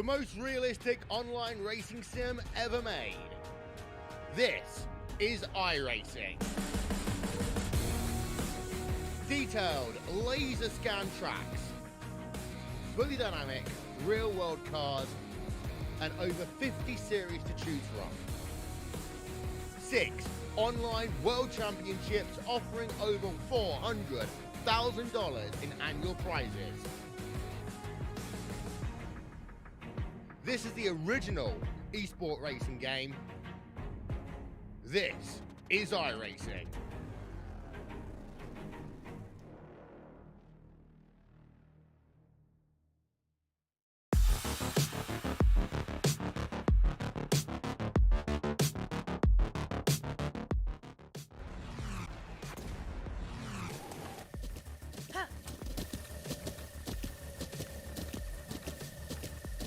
the most realistic online racing sim ever made. This is iRacing. Detailed laser scan tracks, fully dynamic real world cars, and over 50 series to choose from. 6 online world championships offering over $400,000 in annual prizes. This is the original esport racing game. This is iRacing.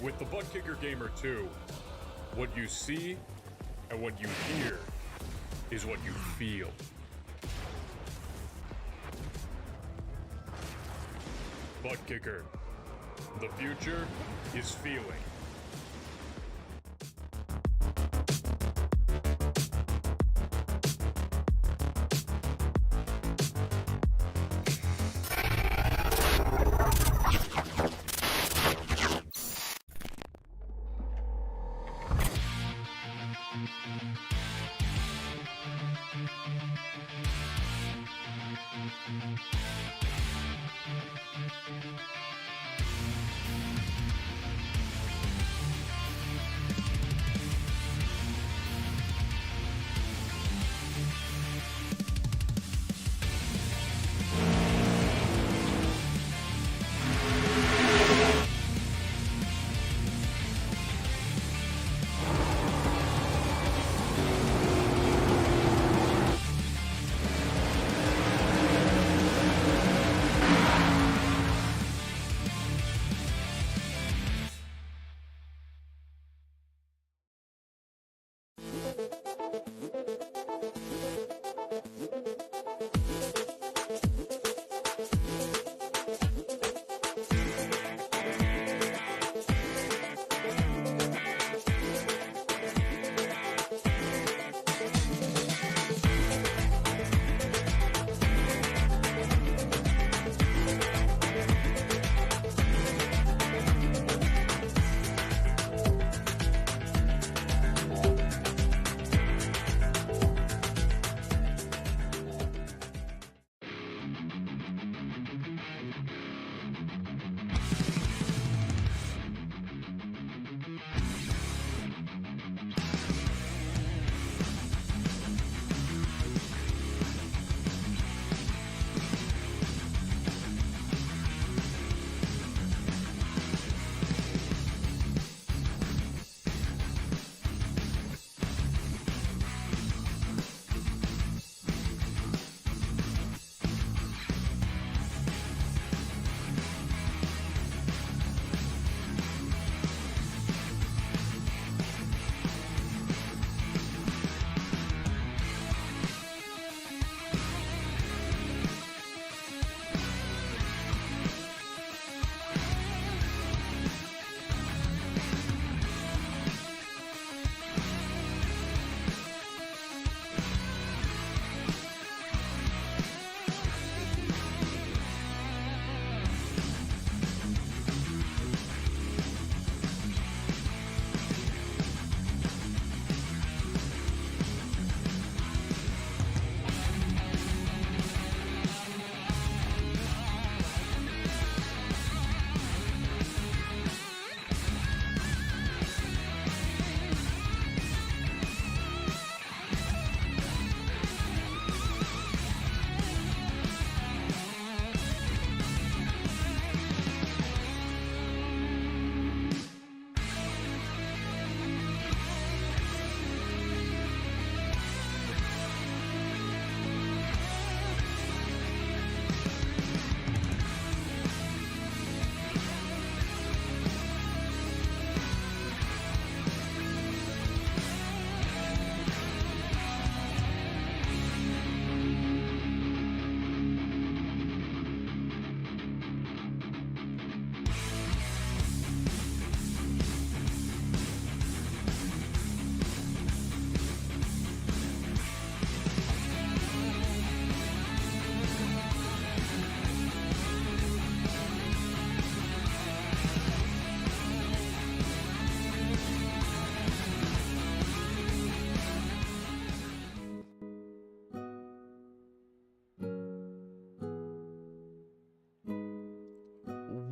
With the Butt Kicker Gamer 2, what you see and what you hear is what you feel. Butt Kicker. The future is feeling.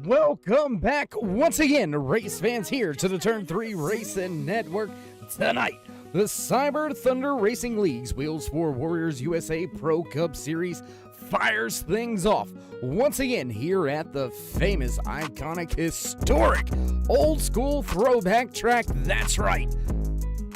Welcome back once again, race fans, here to the Turn 3 Racing Network. Tonight, the Cyber Thunder Racing League's Wheels for Warriors USA Pro Cup Series fires things off once again here at the famous, iconic, historic, old-school throwback track. That's right,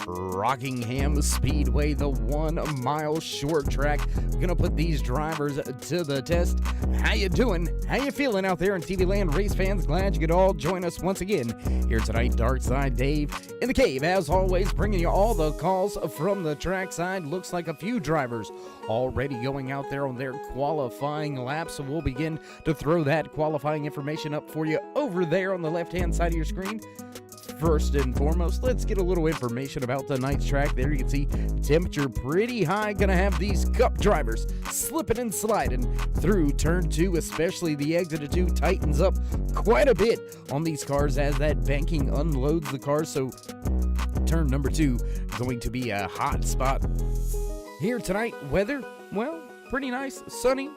Rockingham Speedway, the 1 mile short track. Gonna put these drivers to the test. How you doing? How you feeling out there in TV land, race fans? Glad you could all join us once again here tonight. Dark Side Dave in the cave, as always, bringing you all the calls from the trackside. Looks like a few drivers already going out there on their qualifying laps, so we'll begin to throw that qualifying information up for you over there on the left-hand side of your screen. First and foremost, let's get a little information about tonight's track. There you can see temperature pretty high. Gonna have these Cup drivers slipping and sliding through turn 2, especially the exit of 2 tightens up quite a bit on these cars as that banking unloads the cars. So turn number 2 going to be a hot spot here tonight. Weather, well, pretty nice, sunny.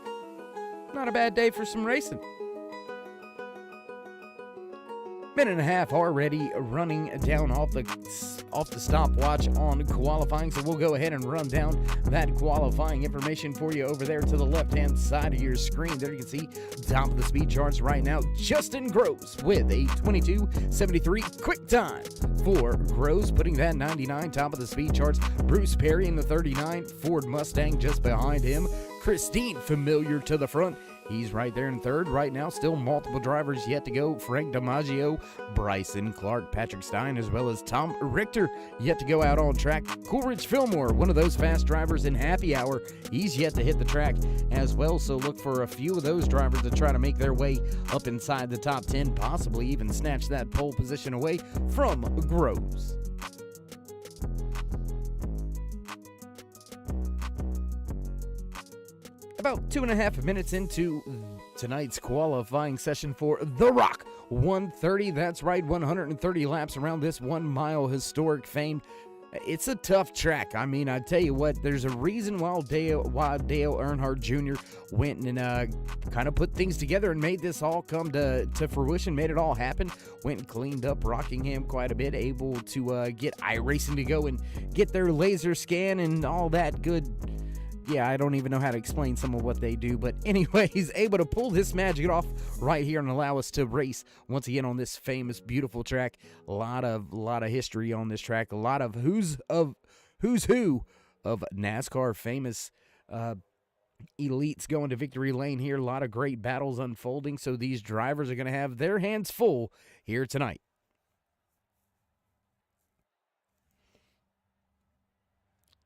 Not a bad day for some racing. Minute and a half already running down off the stopwatch on qualifying, so we'll go ahead and run down that qualifying information for you over there to the left-hand side of your screen. There you can see top of the speed charts right now, Justin Groves with a 22.73 quick time for Groves, putting that 99 top of the speed charts. Bruce Perry in the 39 Ford Mustang just behind him. Christine familiar to the front. He's right there in third right now. Still multiple drivers yet to go. Frank DiMaggio, Bryson Clark, Patrick Stein, as well as Tom Richter yet to go out on track. Coolidge Fillmore, one of those fast drivers in happy hour. He's yet to hit the track as well. So look for a few of those drivers to try to make their way up inside the top 10, possibly even snatch that pole position away from Groves. About 2.5 minutes into tonight's qualifying session for The Rock 130. That's right, 130 laps around this 1 mile historic famed. It's a tough track. I mean, I tell you what, there's a reason why Dale Earnhardt Jr. went and kind of put things together and made this all come to fruition, made it all happen. Went and cleaned up Rockingham quite a bit, able to get iRacing to go and get their laser scan and all that good. Yeah, I don't even know how to explain some of what they do, but anyway, he's able to pull this magic off right here and allow us to race once again on this famous, beautiful track. A lot of history on this track. A lot of who's who of NASCAR famous elites going to victory lane here. A lot of great battles unfolding, so these drivers are going to have their hands full here tonight.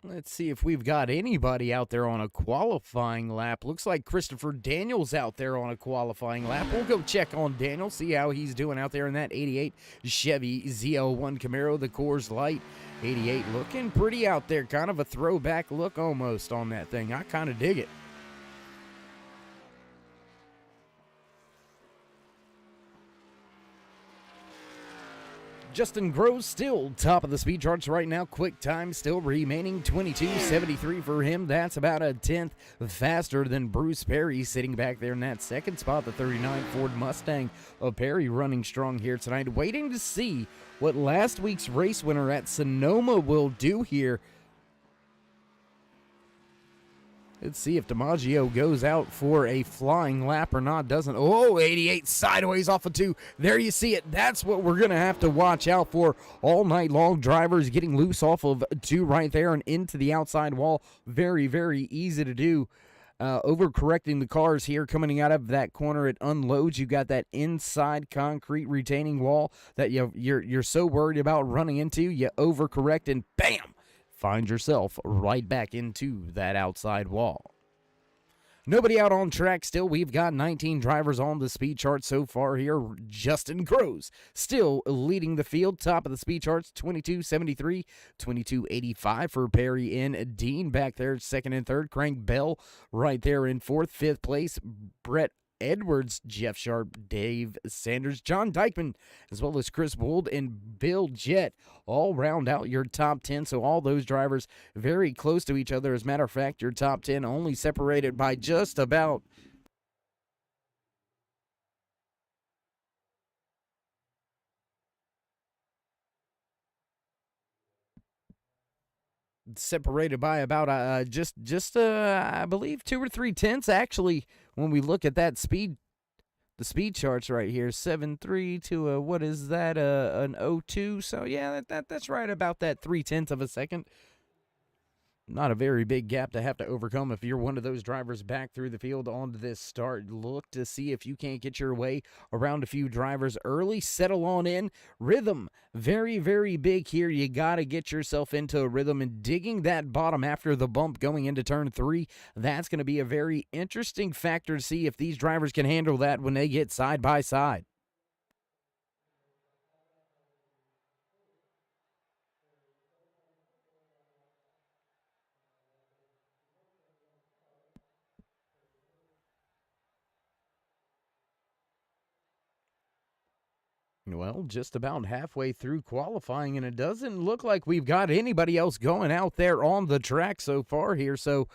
Let's see if we've got anybody out there on a qualifying lap. Looks like Christopher Daniels out there on a qualifying lap. We'll go check on Daniel, see how he's doing out there in that 88 Chevy ZL1 Camaro, the Coors Light 88. Looking pretty out there, kind of a throwback look almost on that thing. I kind of dig it. Justin Groves still top of the speed charts right now. Quick time still remaining 22.73 for him. That's about a 10th faster than Bruce Perry sitting back there in that second spot. The 39 Ford Mustang of Perry running strong here tonight. Waiting to see what last week's race winner at Sonoma will do here. Let's see if DiMaggio goes out for a flying lap or not. Doesn't. Oh, 88 sideways off of 2. There you see it. That's what we're going to have to watch out for all night long. Drivers getting loose off of 2 right there and into the outside wall. Very, very easy to do. Overcorrecting the cars here coming out of that corner. It unloads. You got that inside concrete retaining wall that you're so worried about running into. You overcorrect and bam! Find yourself right back into that outside wall. Nobody out on track still. We've got 19 drivers on the speed chart so far here. Justin Groves still leading the field. Top of the speed charts, 22.73, 22.85 for Perry and Dean back there, second and third. Crank Bell right there in fourth. Fifth place, Brett Edwards, Jeff Sharp, Dave Sanders, John Dykeman, as well as Chris Wold and Bill Jett all round out your top 10. So all those drivers very close to each other. As a matter of fact, your top 10 only separated by just about separated by about just I believe 2 or 3 tenths actually when we look at that speed. The speed charts right here, 7.3 to what is that, an 0.2. So yeah, that's right about that 0.3 of a second. Not a very big gap to have to overcome if you're one of those drivers back through the field onto this start. Look to see if you can't get your way around a few drivers early. Settle on in. Rhythm, very, very big here. You got to get yourself into a rhythm, and digging that bottom after the bump going into turn 3, that's going to be a very interesting factor to see if these drivers can handle that when they get side by side. Well, just about halfway through qualifying, and it doesn't look like we've got anybody else going out there on the track so far here, so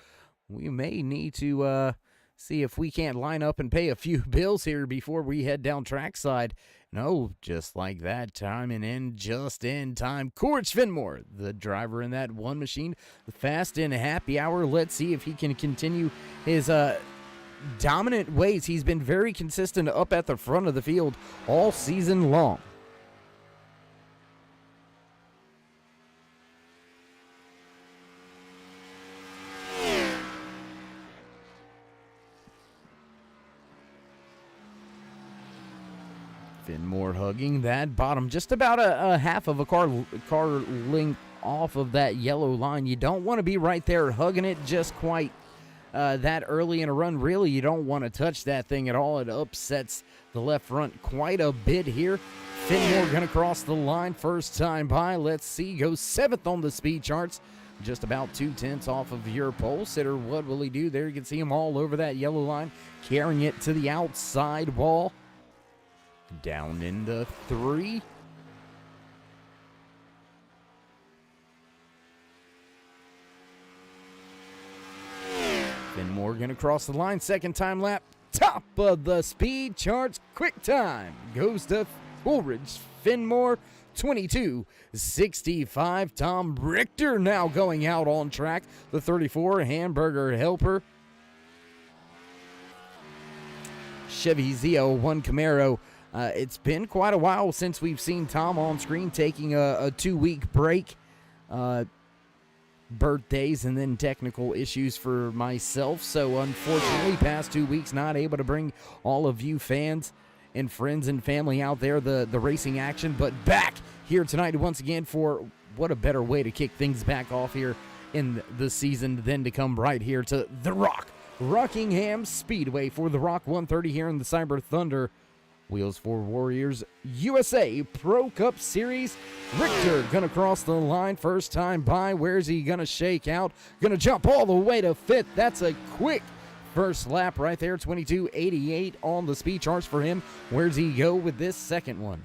we may need to see if we can't line up and pay a few bills here before we head down trackside. No, just like that, timing in just in time. Corch Finmore, the driver in that one machine, fast in happy hour. Let's see if he can continue his dominant ways. He's been very consistent up at the front of the field all season long. Finmore hugging that bottom, just about a half of a car length off of that yellow line. You don't want to be right there hugging it just quite that early in a run. Really, you don't want to touch that thing at all. It upsets the left front quite a bit here. Finmore going to cross the line first time by. Let's see, goes 7th on the speed charts. Just about 2 tenths off of your pole sitter. What will he do there? You can see him all over that yellow line, carrying it to the outside wall. Down into 3. Finmore going to cross the line, second time lap, top of the speed charts, quick time goes to Woolridge. Finmore 22.65. Tom Richter now going out on track, the 34 Hamburger Helper. Chevy Z01 Camaro. It's been quite a while since we've seen Tom on screen, taking a 2-week break. Birthdays and then technical issues for myself, so unfortunately past 2 weeks not able to bring all of you fans and friends and family out there the racing action, but back here tonight once again for what a better way to kick things back off here in the season than to come right here to the Rockingham Speedway for the Rock 130 here in the Cyber Thunder Wheels for Warriors USA Pro Cup Series. Richter gonna cross the line first time by. Where's he gonna shake out? Gonna jump all the way to 5th. That's a quick first lap right there. 22.88 on the speed charts for him. Where's he go with this second one?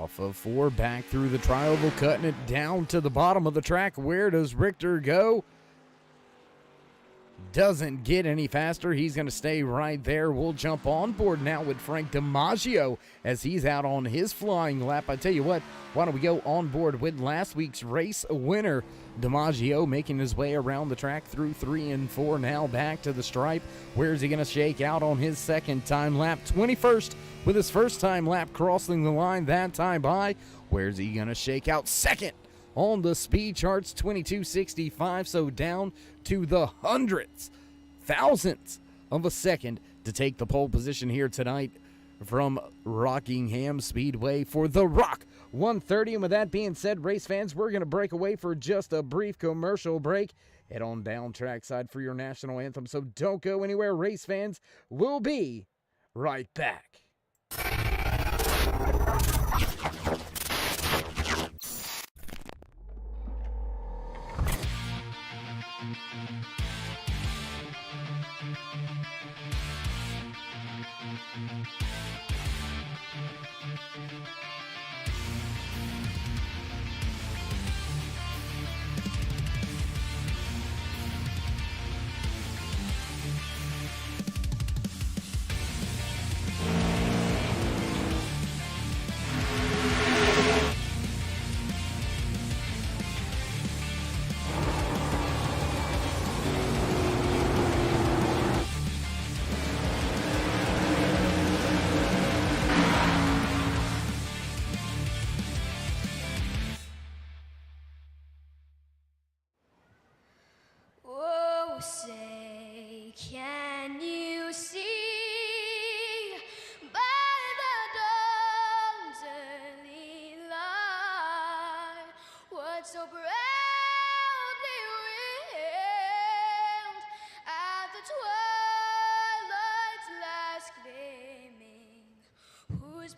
Off of 4, back through the tri-oval, cutting it down to the bottom of the track. Where does Richter go? Doesn't get any faster. He's going to stay right there. We'll jump on board now with Frank DiMaggio as he's out on his flying lap. I tell you what, why don't we go on board with last week's race winner, DiMaggio, making his way around the track through 3 and 4, now back to the stripe. Where's he going to shake out on his second time lap? 21st with his first time lap, crossing the line that time by. Where's he going to shake out? Second on the speed charts, 22.65, so down to the hundredths, thousandths of a second to take the pole position here tonight from Rockingham Speedway for the Rock 130. And with that being said, race fans, we're going to break away for just a brief commercial break. Head on down trackside for your national anthem, so don't go anywhere, race fans. We'll be right back.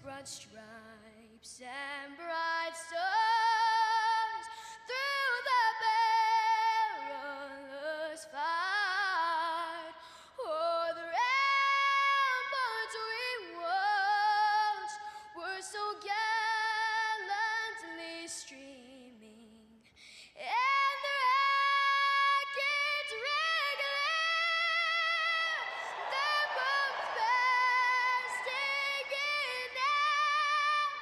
broad stripes and bright stars through the perilous fight. O'er the ramparts we watched were so gallantly streaming, and the rackets regular, the bombs bursting in air,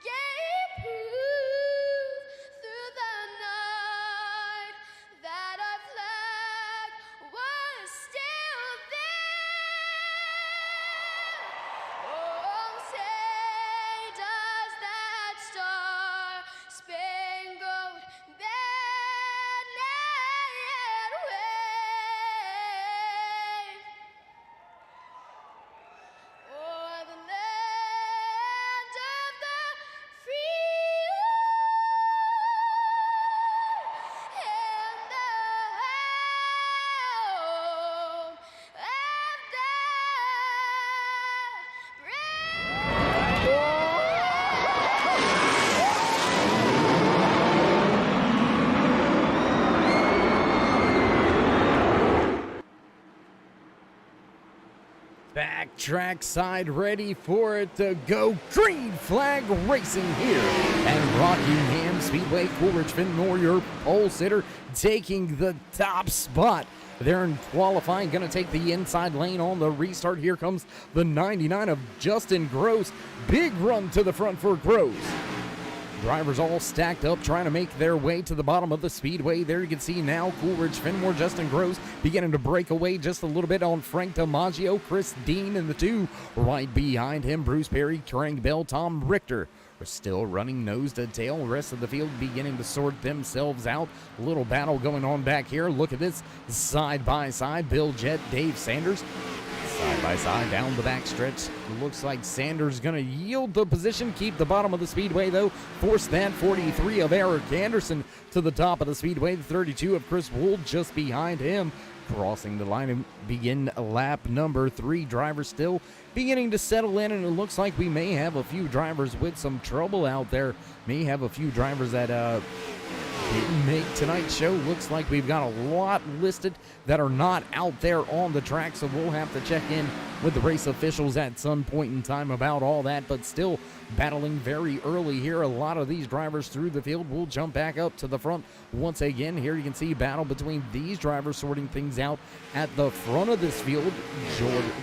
gave proof through the night that our flag was still there. Oh, say does that star-spangled banner yet wave o'er the land of the free and the home of the brave. Backtrack side ready for it to go. Green flag racing here at Rockingham Speedway. Coolidge Fenimore, your pole sitter, taking the top spot. They're in qualifying, going to take the inside lane on the restart. Here comes the 99 of Justin Gross. Big run to the front for Gross. Drivers all stacked up, trying to make their way to the bottom of the speedway. There you can see now Coolidge Fenimore, Justin Gross beginning to break away just a little bit on Frank DiMaggio, Chris Dean in the two. Right behind him, Bruce Perry, Trank Bell, Tom Richter. We're still running nose to tail. The rest of the field beginning to sort themselves out. A little battle going on back here. Look at this side by side. Bill Jett, Dave Sanders. Side by side down the back stretch. Looks like Sanders going to yield the position, keep the bottom of the speedway though. Force that 43 of Eric Anderson to the top of the speedway. The 32 of Chris Wold just behind him. Crossing the line and begin lap number 3. Drivers still beginning to settle in, and it looks like we may have a few drivers with some trouble out there. May have a few drivers that didn't make tonight's show. Looks like we've got a lot listed that are not out there on the track, so we'll have to check in with the race officials at some point in time about all that, but still battling very early here. A lot of these drivers through the field will jump back up to the front once again. Here you can see battle between these drivers sorting things out at the front of this field.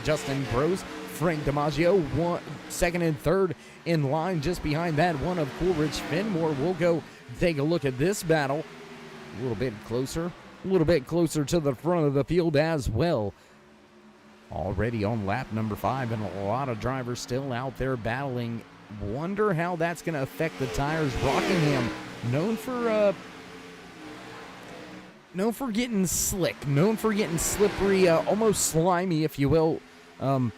Justin Gross, Frank DiMaggio, second and third in line. Just behind that, one of Coolidge Fenimore. We'll go take a look at this battle a little bit closer to the front of the field as well. Already on lap number 5, and a lot of drivers still out there battling. Wonder how that's going to affect the tires. Rockingham, known for getting slick, known for getting slippery, almost slimy, if you will. Going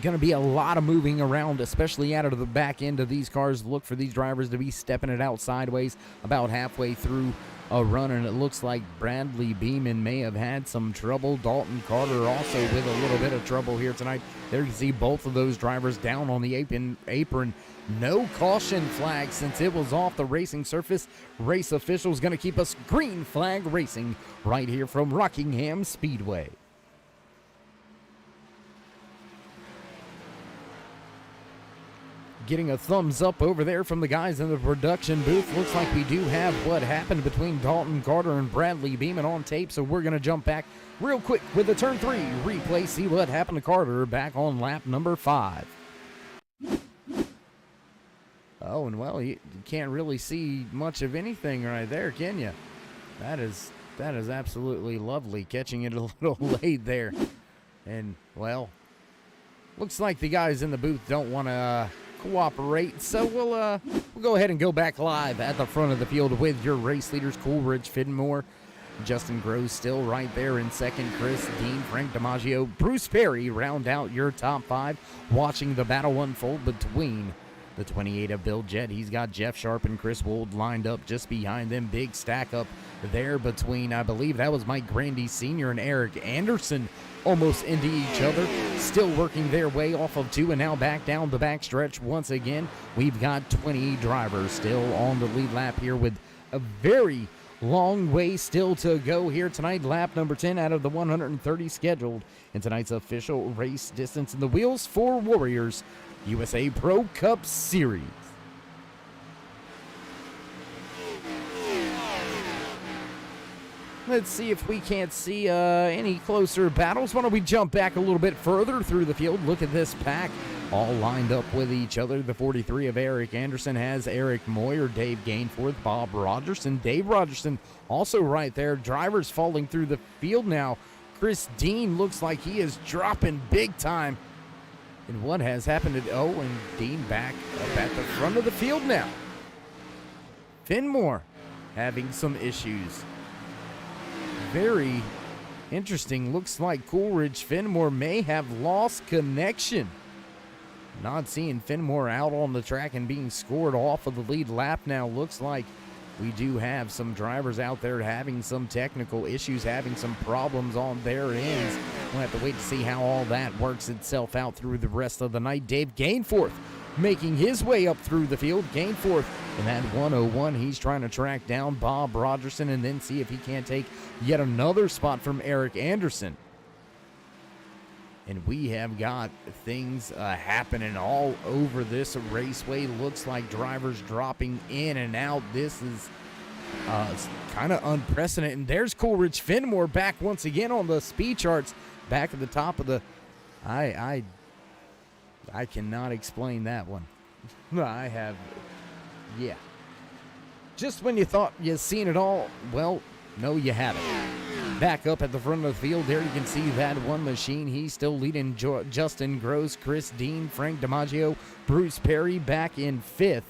to be a lot of moving around, especially out of the back end of these cars. Look for these drivers to be stepping it out sideways about halfway through a run, and it looks like Bradley Beeman may have had some trouble. Dalton Carter also with a little bit of trouble here tonight. There you can see both of those drivers down on the apron. No caution flag since it was off the racing surface. Race officials going to keep us green flag racing right here from Rockingham Speedway. Getting a thumbs up over there from the guys in the production booth. Looks like we do have what happened between Dalton Carter and Bradley Beeman on tape, so we're going to jump back real quick with the turn 3 replay, see what happened to Carter back on lap number 5. Oh, and well, you can't really see much of anything right there, can you? That is absolutely lovely, catching it a little late there. And, well, looks like the guys in the booth don't want to cooperate, so we'll go ahead and go back live at the front of the field with your race leaders. Coolidge Fenimore, Justin Gross still right there in second. Chris Dean, Frank DiMaggio, Bruce Perry round out your top 5. Watching the battle unfold between the 28 of Bill Jett. He's got Jeff Sharp and Chris Wold lined up just behind them. Big stack up there between, I believe that was Mike Grandy Sr. and Eric Anderson almost into each other, still working their way off of 2, and now back down the backstretch once again. We've got 20 drivers still on the lead lap here with a very long way still to go here tonight. Lap number 10 out of the 130 scheduled in tonight's official race distance in the Wheels for Warriors USA Pro Cup Series. Let's see if we can't see any closer battles. Why don't we jump back a little bit further through the field? Look at this pack all lined up with each other. The 43 of Eric Anderson has Eric Moyer, Dave Gainforth, Bob Rogerson. Dave Rogerson also right there. Drivers falling through the field now. Chris Dean looks like he is dropping big time. And what has happened to... Oh, and Dean back up at the front of the field now. Finmore having some issues. Very interesting. Looks like Coolidge Finmore may have lost connection. Not seeing Finmore out on the track and being scored off of the lead lap now. Looks like we do have some drivers out there having some technical issues, having some problems on their ends. We'll have to wait to see how all that works itself out through the rest of the night. Dave Gainforth making his way up through the field. Gainforth in that 101, he's trying to track down Bob Rogerson and then see if he can't take yet another spot from Eric Anderson. And we have got things happening all over this raceway. Looks like drivers dropping in and out. This is kind of unprecedented. And there's Coolidge Finmore back once again on the speed charts, back at the top of the... I cannot explain that one. I have... Yeah. Just when you thought you'd seen it all, well, no, you haven't. Back up at the front of the field, there you can see that one machine. He's still leading Justin Gross, Chris Dean, Frank DiMaggio, Bruce Perry back in 5th.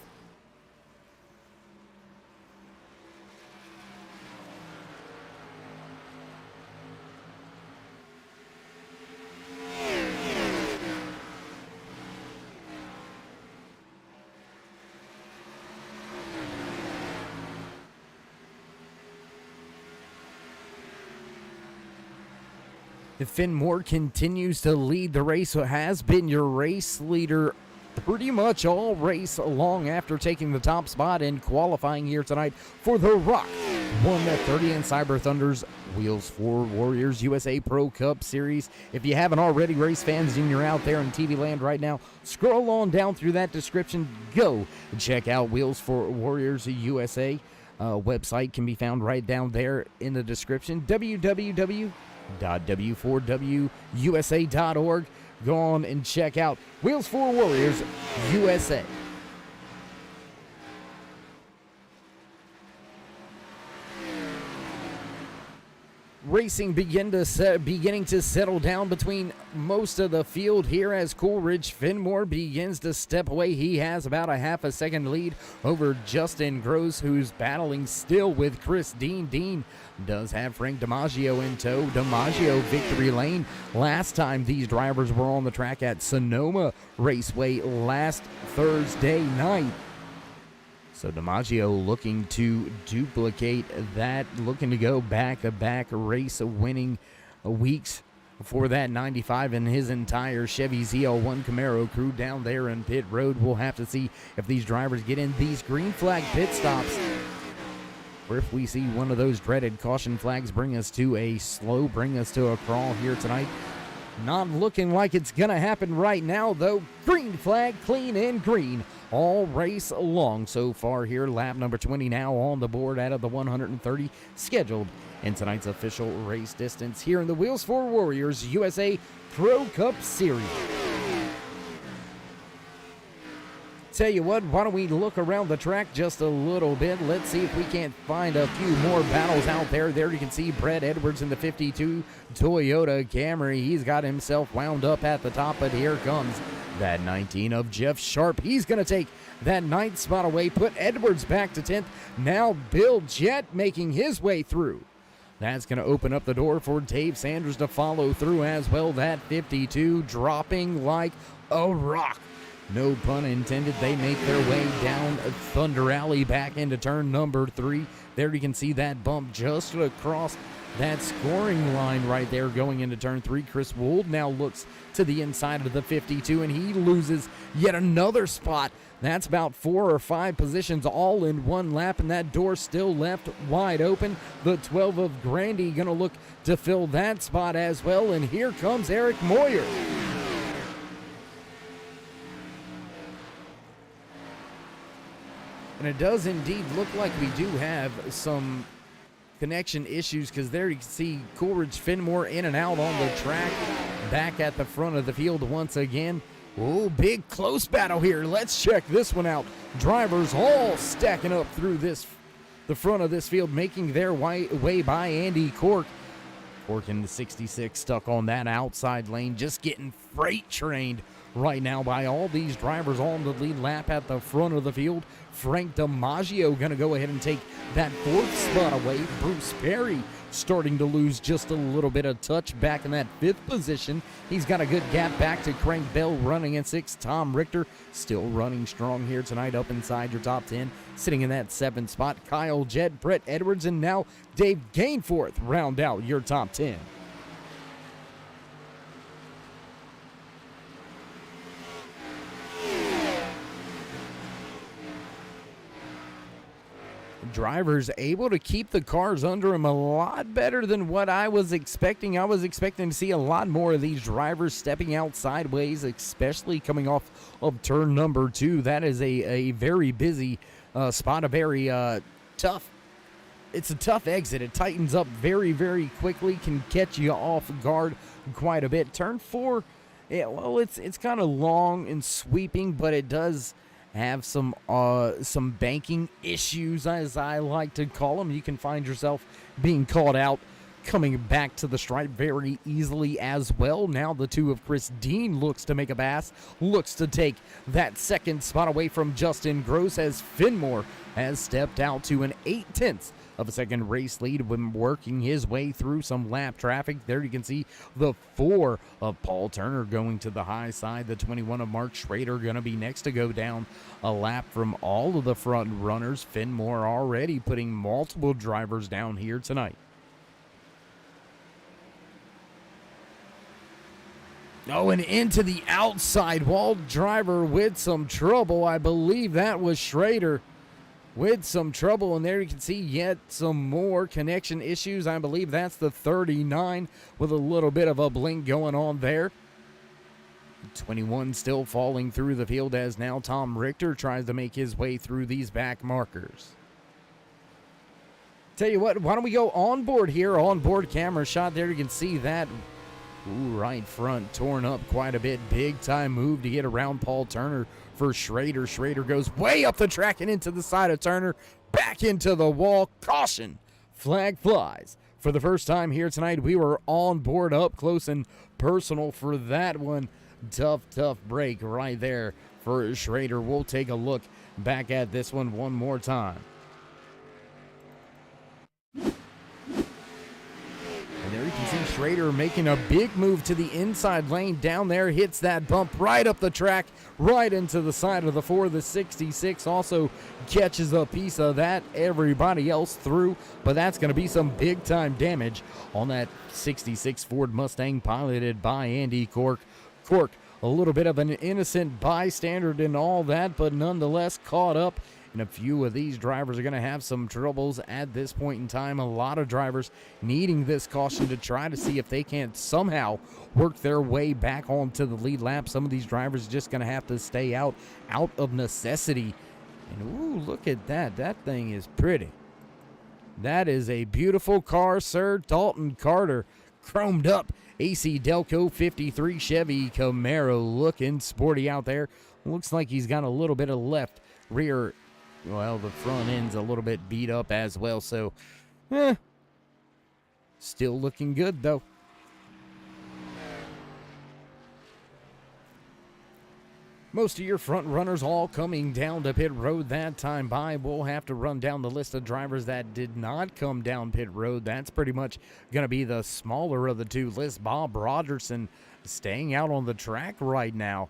Finmore continues to lead the race, so has been your race leader pretty much all race long after taking the top spot in qualifying here tonight for the Rock 130 and Cyber Thunder's Wheels for Warriors USA Pro Cup Series. If you haven't already, race fans, and you're out there in TV land right now, scroll on down through that description. Go and check out Wheels for Warriors USA. Website can be found right down there in the description. www.w4wusa.org. Go on and check out Wheels for Warriors USA. Racing beginning to settle down between most of the field here as Coolidge Finmore begins to step away. He has about a half a second lead over Justin Gross, who's battling still with Chris Dean. Dean does have Frank DiMaggio in tow. DiMaggio victory lane last time these drivers were on the track at Sonoma Raceway last Thursday night. So DiMaggio looking to duplicate that, looking to go back-to-back race winning weeks for that 95 and his entire Chevy ZL1 Camaro crew down there in pit road. We'll have to see if these drivers get in these green flag pit stops, or if we see one of those dreaded caution flags bring us to a slow, bring us to a crawl here tonight. Not looking like it's going to happen right now, though. Green flag, clean and green all race long so far here. Lap number 20 now on the board out of the 130 scheduled in tonight's official race distance here in the Wheels for Warriors USA Pro Cup Series. Tell you what, why don't we look around the track just a little bit. Let's see if we can't find a few more battles out there. There you can see Brett Edwards in the 52 Toyota Camry. He's got himself wound up at the top, but here comes that 19 of Jeff Sharp. He's going to take that 9th spot away, put Edwards back to 10th. Now Bill Jett making his way through. That's going to open up the door for Dave Sanders to follow through as well. That 52 dropping like a rock. No pun intended. They make their way down Thunder Alley back into turn number 3. There you can see that bump just across that scoring line right there going into turn 3. Chris Wold now looks to the inside of the 52, and he loses yet another spot. That's about 4 or 5 positions all in one lap, and that door still left wide open. The 12 of Grandy going to look to fill that spot as well, and here comes Eric Moyer. And it does indeed look like we do have some connection issues, because there you can see Coolidge Fenmore in and out on the track, back at the front of the field once again. Oh, big close battle here. Let's check this one out. Drivers all stacking up through the front of this field, making their way by Andy Cork. Cork in the 66 stuck on that outside lane, just getting freight trained right now by all these drivers on the lead lap at the front of the field. Frank DiMaggio going to go ahead and take that 4th spot away. Bruce Perry starting to lose just a little bit of touch back in that 5th position. He's got a good gap back to Crank Bell running in 6th. Tom Richter still running strong here tonight up inside your top 10. Sitting in that 7th spot, Kyle Jett, Brett Edwards, and now Dave Gainforth round out your top 10. Drivers able to keep the cars under him a lot better than what I was expecting. I was expecting to see a lot more of these drivers stepping out sideways, especially coming off of turn number 2. That is a very busy spot, a very tough. It's a tough exit. It tightens up very, very quickly, can catch you off guard quite a bit. Turn 4, yeah, well, it's kind of long and sweeping, but it does have some banking issues, as I like to call them. You can find yourself being caught out coming back to the stripe very easily as well. Now the 2 of Chris Dean looks to make a pass, looks to take that 2nd spot away from Justin Gross, as Fenmore has stepped out to an 8/10 of a second race lead when working his way through some lap traffic. There you can see the 4 of Paul Turner going to the high side. The 21 of Mark Schrader going to be next to go down a lap from all of the front runners. Fenmore already putting multiple drivers down here tonight. Oh, and into the outside wall, driver with some trouble. I believe that was Schrader with some trouble, and there you can see yet some more connection issues. I believe that's the 39 with a little bit of a blink going on there. 21 still falling through the field, as now Tom Richter tries to make his way through these back markers. Tell you what, why don't we go on board here? On board camera shot there, you can see that. Ooh, right front torn up quite a bit. Big time move to get around Paul Turner for Schrader. Schrader goes way up the track and into the side of Turner. Back into the wall. Caution. Flag flies. For the first time here tonight, we were on board up close and personal for that one. Tough break right there for Schrader. We'll take a look back at this one more time. There you can see Schrader making a big move to the inside lane down there, hits that bump right up the track, right into the side of the 4. The 66 also catches a piece of that. Everybody else through, but that's going to be some big time damage on that 66 Ford Mustang piloted by Andy Cork. Cork, a little bit of an innocent bystander and all that, but nonetheless caught up. And a few of these drivers are going to have some troubles at this point in time. A lot of drivers needing this caution to try to see if they can't somehow work their way back onto the lead lap. Some of these drivers are just going to have to stay out of necessity. And ooh, look at that. That thing is pretty. That is a beautiful car, sir. Dalton Carter, chromed up AC Delco 53 Chevy Camaro, looking sporty out there. Looks like he's got a little bit of left rear. Well, the front end's a little bit beat up as well, so still looking good, though. Most of your front runners all coming down to pit road that time by. We'll have to run down the list of drivers that did not come down pit road. That's pretty much going to be the smaller of the two lists. Bob Rogerson staying out on the track right now.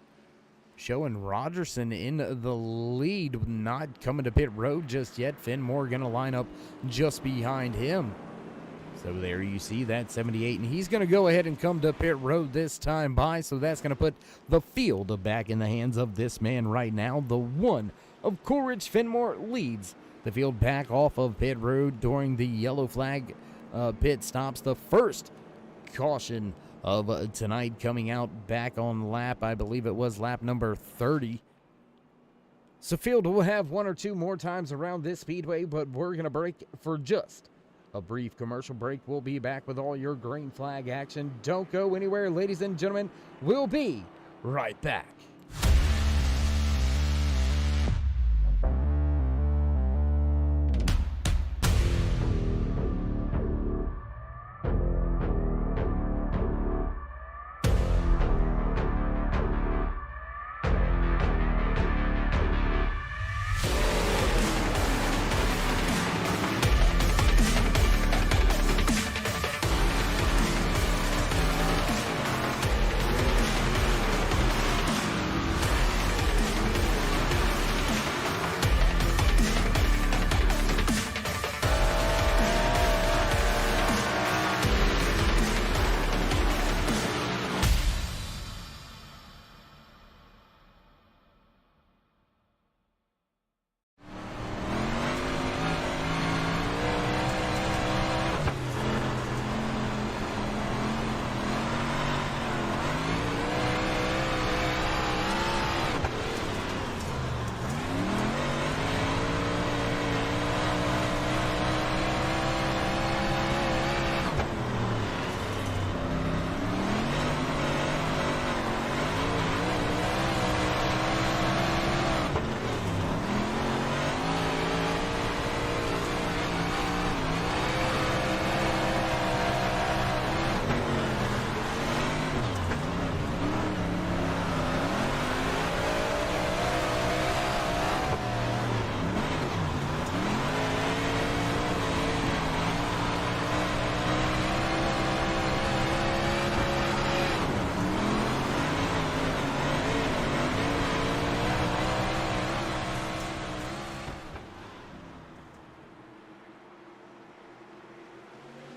showing Rogerson in the lead, not coming to pit road just yet. Fenmore going to line up just behind him. So there you see that 78, and he's going to go ahead and come to pit road this time by, so that's going to put the field back in the hands of this man right now. The one of Coleridge Fenmore leads the field back off of pit road during the yellow flag pit stops. The first caution of tonight coming out back on lap, I believe it was lap number 30. So field will have one or two more times around this speedway, but we're going to break for just a brief commercial break. We'll be back with all your green flag action. Don't go anywhere, ladies and gentlemen. We'll be right back.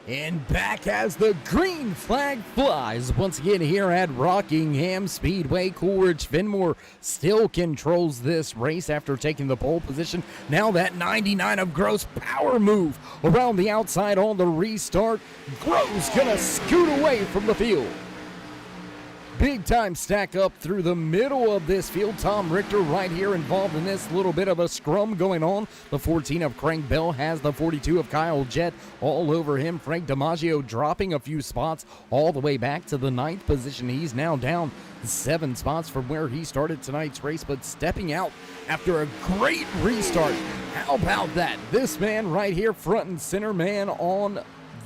And back as the green flag flies once again here at Rockingham Speedway. Coleridge Fenmore still controls this race after taking the pole position. Now that 99 of Gross power move around the outside on the restart. Gross gonna scoot away from the field. Big time stack up through the middle of this field. Tom Richter right here involved in this little bit of a scrum going on. The 14 of Crank Bell has the 42 of Kyle Jett all over him. Frank DiMaggio dropping a few spots all the way back to the 9th position. He's now down 7 spots from where he started tonight's race, but stepping out after a great restart. How about that? This man right here, front and center man on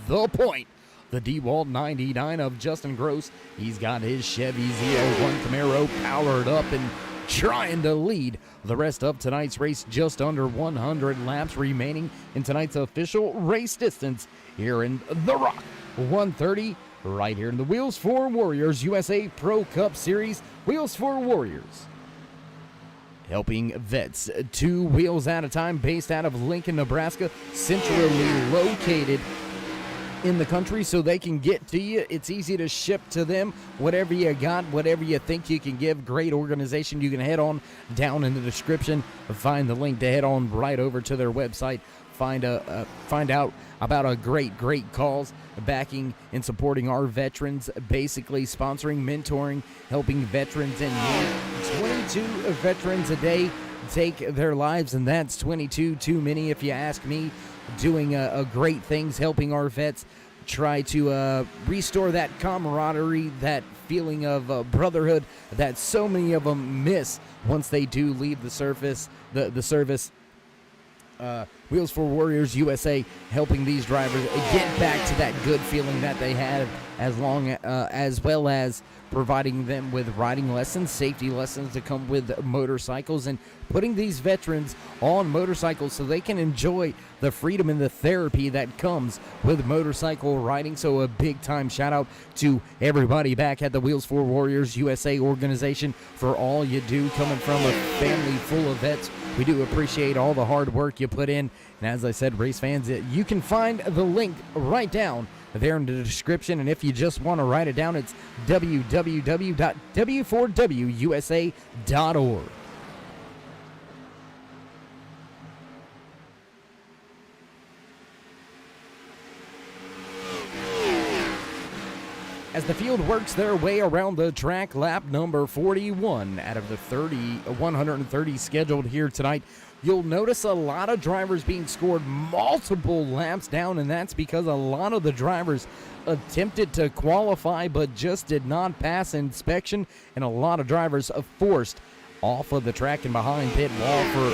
the point. The DeWalt 99 of Justin Gross. He's got his Chevy Z01 Camaro powered up and trying to lead the rest of tonight's race. Just under 100 laps remaining in tonight's official race distance here in the Rock 130, right here in the Wheels for Warriors USA Pro Cup Series. Wheels for Warriors, helping vets 2 wheels at a time, based out of Lincoln, Nebraska, centrally located in the country so they can get to you. It's easy to ship to them whatever you got, whatever you think you can give. Great organization. You can head on down in the description, find the link to head on right over to their website, find out about a great cause backing and supporting our veterans, basically sponsoring, mentoring, helping veterans in need. 22 veterans a day take their lives, and that's 22 too many if you ask me. Doing great things, helping our vets try to restore that camaraderie, that feeling of brotherhood that so many of them miss once they do leave the service. Wheels for Warriors USA helping these drivers get back to that good feeling that they had, as well as providing them with riding lessons, safety lessons to come with motorcycles, and putting these veterans on motorcycles so they can enjoy the freedom and the therapy that comes with motorcycle riding. So a big time shout out to everybody back at the Wheels for Warriors USA organization for all you do, coming from a family full of vets. We do appreciate all the hard work you put in. And as I said, race fans, you can find the link right down there in the description. And if you just want to write it down, it's www.w4wusa.org. As the field works their way around the track, lap number 41 out of the 130 scheduled here tonight, you'll notice a lot of drivers being scored multiple laps down, and that's because a lot of the drivers attempted to qualify but just did not pass inspection, and a lot of drivers are forced off of the track and behind pit wall for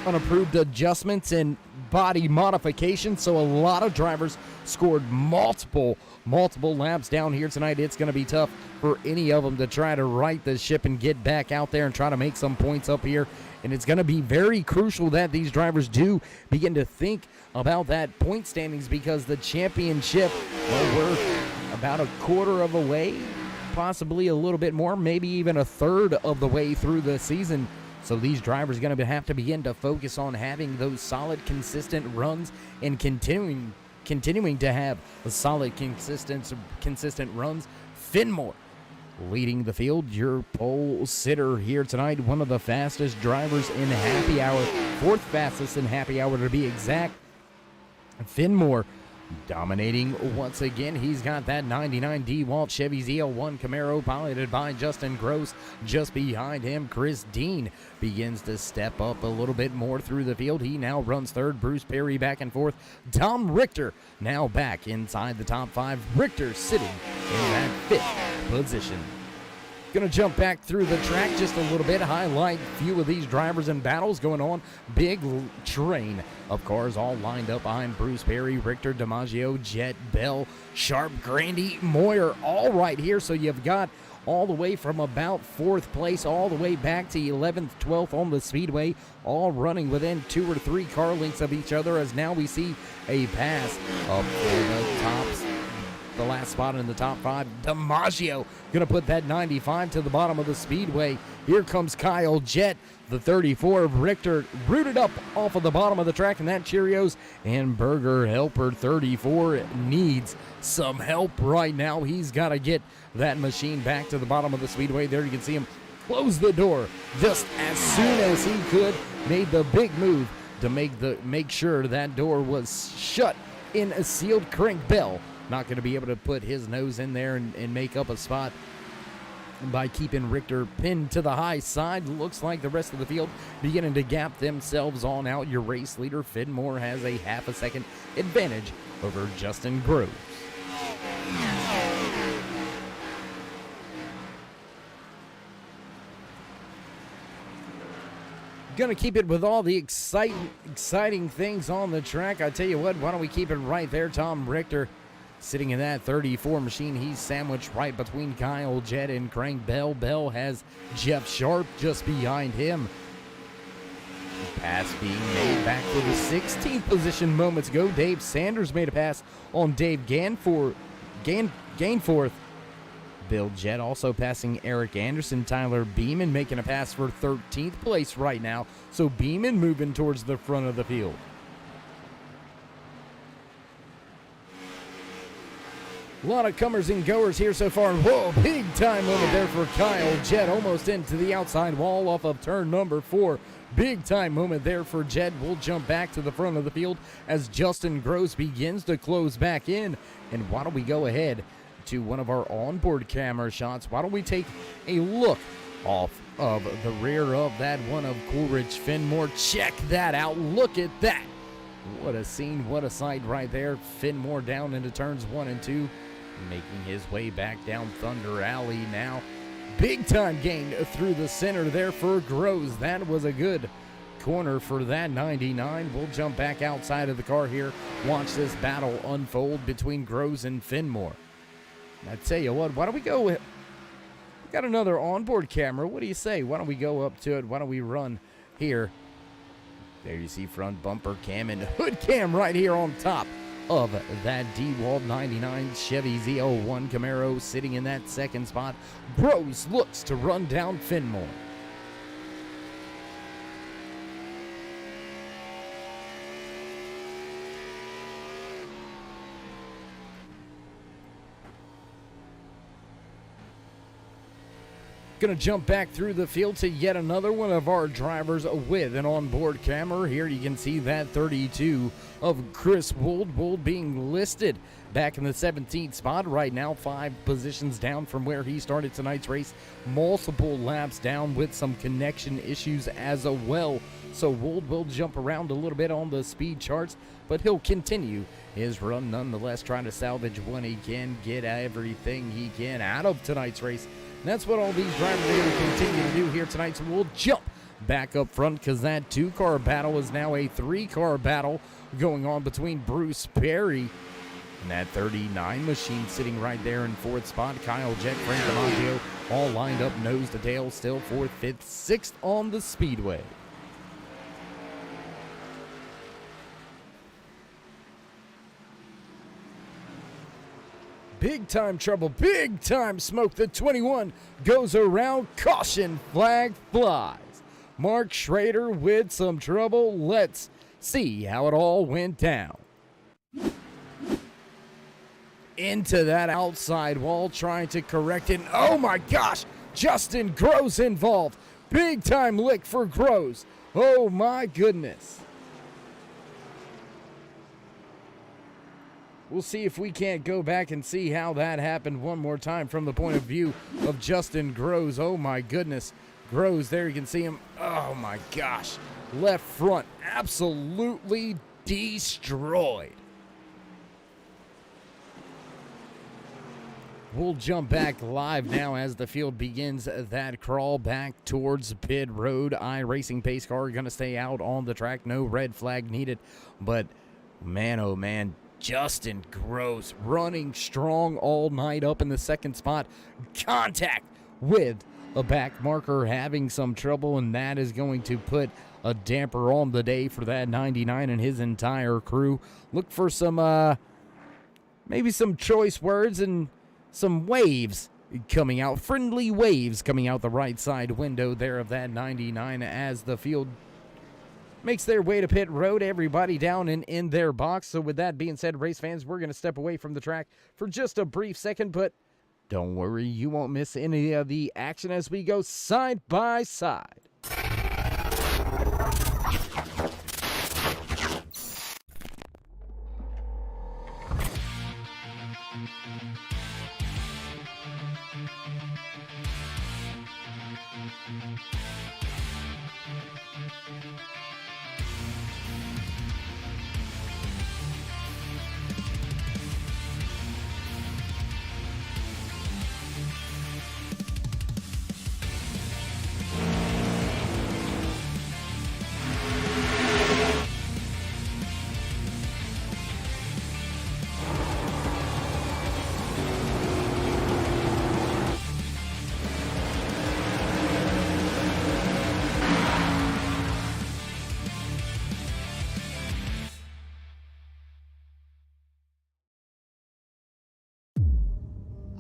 unapproved adjustments and body modifications. So a lot of drivers scored multiple laps down here tonight. It's going to be tough for any of them to try to right the ship and get back out there and try to make some points up here. And it's going to be very crucial that these drivers do begin to think about that point standings, because the championship, well, we're about a quarter of a way, possibly a little bit more, maybe even a third of the way through the season. So these drivers are going to have to begin to focus on having those solid, consistent runs and continuing to have a solid, consistent runs. Finmore leading the field, your pole sitter here tonight, one of the fastest drivers in happy hour, fourth fastest in happy hour to be exact. Finmore dominating once again. He's got that 99 DeWalt Chevy ZL1 Camaro piloted by Justin Gross. Just behind him, Chris Dean begins to step up a little bit more through the field. He now runs third. Bruce Perry back and forth. Tom Richter now back inside the top five. Richter sitting in that fifth position. Going to jump back through the track just a little bit, highlight a few of these drivers and battles going on. Big train of cars all lined up behind Bruce Perry, Richter, DiMaggio, Jet, Bell, Sharp, Grandy, Moyer, all right here. So you've got all the way from about fourth place all the way back to 11th, 12th on the speedway, all running within 2 or 3 car lengths of each other, as now we see a pass up for the tops. The last spot in the top 5. DiMaggio going to put that 95 to the bottom of the speedway. Here comes Kyle Jett, the 34 of Richter, rooted up off of the bottom of the track, and that Cheerios and Burger Helper 34 needs some help right now. He's got to get that machine back to the bottom of the speedway. There you can see him close the door just as soon as he could. Made the big move to make sure that door was shut in a sealed. Crank Bell not going to be able to put his nose in there and make up a spot by keeping Richter pinned to the high side. Looks like the rest of the field beginning to gap themselves on out. Your race leader, Finmore, has a half a second advantage over Justin Groves. Gonna keep it with all the exciting things on the track. I tell you what, why don't we keep it right there? Tom Richter sitting in that 34 machine. He's sandwiched right between Kyle Jett and Crank Bell. Bell has Jeff Sharp just behind him. Pass being made back for the 16th position moments ago. Dave Sanders made a pass on Dave Gainforth. Bill Jett also passing Eric Anderson. Tyler Beeman making a pass for 13th place right now. So Beeman moving towards the front of the field. A lot of comers and goers here so far. Whoa, big time moment there for Kyle Jett. Almost into the outside wall off of turn number 4. Big time moment there for Jett. We'll jump back to the front of the field as Justin Gross begins to close back in. And why don't we go ahead to one of our onboard camera shots? Why don't we take a look off of the rear of that one of Coolidge Finmore? Check that out. Look at that. What a scene, what a sight right there. Finmore down into turns 1 and 2, making his way back down Thunder Alley now. Big time gain through the center there for Groves. That was a good corner for that 99. We'll jump back outside of the car here. Watch this battle unfold between Groves and Finmore. I tell you what, why don't we go with... We got another onboard camera. What do you say? Why don't we go up to it? Why don't we run here? There you see front bumper cam and hood cam right here on top of that DeWalt 99 Chevy Z01 Camaro sitting in that second spot. Groves looks to run down Finmore. Going to jump back through the field to yet another one of our drivers with an onboard camera. Here you can see that 32 of Chris Wold. Wold being listed back in the 17th spot right now, 5 positions down from where he started tonight's race. Multiple laps down with some connection issues as well. So Wold will jump around a little bit on the speed charts, but he'll continue his run nonetheless, trying to salvage when he can, get everything he can out of tonight's race. And that's what all these drivers are going to continue to do here tonight. So we'll jump back up front because that 2-car battle is now a 3-car battle going on between Bruce Perry and that 39 machine sitting right there in 4th spot. Kyle Jett, Frank DiMaggio all lined up nose to tail, still 4th, 5th, 6th on the speedway. Big time trouble, big time smoke. The 21 goes around, caution flag flies. Mark Schrader with some trouble. Let's see how it all went down. Into that outside wall, trying to correct it. Oh my gosh, Justin Groves involved. Big time lick for Groves. Oh my goodness. We'll see if we can't go back and see how that happened one more time from the point of view of Justin Groves. Oh my goodness. Groves, there you can see him. Oh my gosh. Left front absolutely destroyed. We'll jump back live now as the field begins that crawl back towards pit road. iRacing pace car going to stay out on the track. No red flag needed. But man, oh man, Justin Groves running strong all night up in the 2nd spot. Contact with a back marker, having some trouble, and that is going to put a damper on the day for that 99 and his entire crew. Look for some, maybe some choice words and some waves coming out, friendly waves coming out the right side window there of that 99 as the field makes their way to pit road. Everybody down and in their box. So with that being said, race fans, we're going to step away from the track for just a brief second, but don't worry, you won't miss any of the action as we go side by side.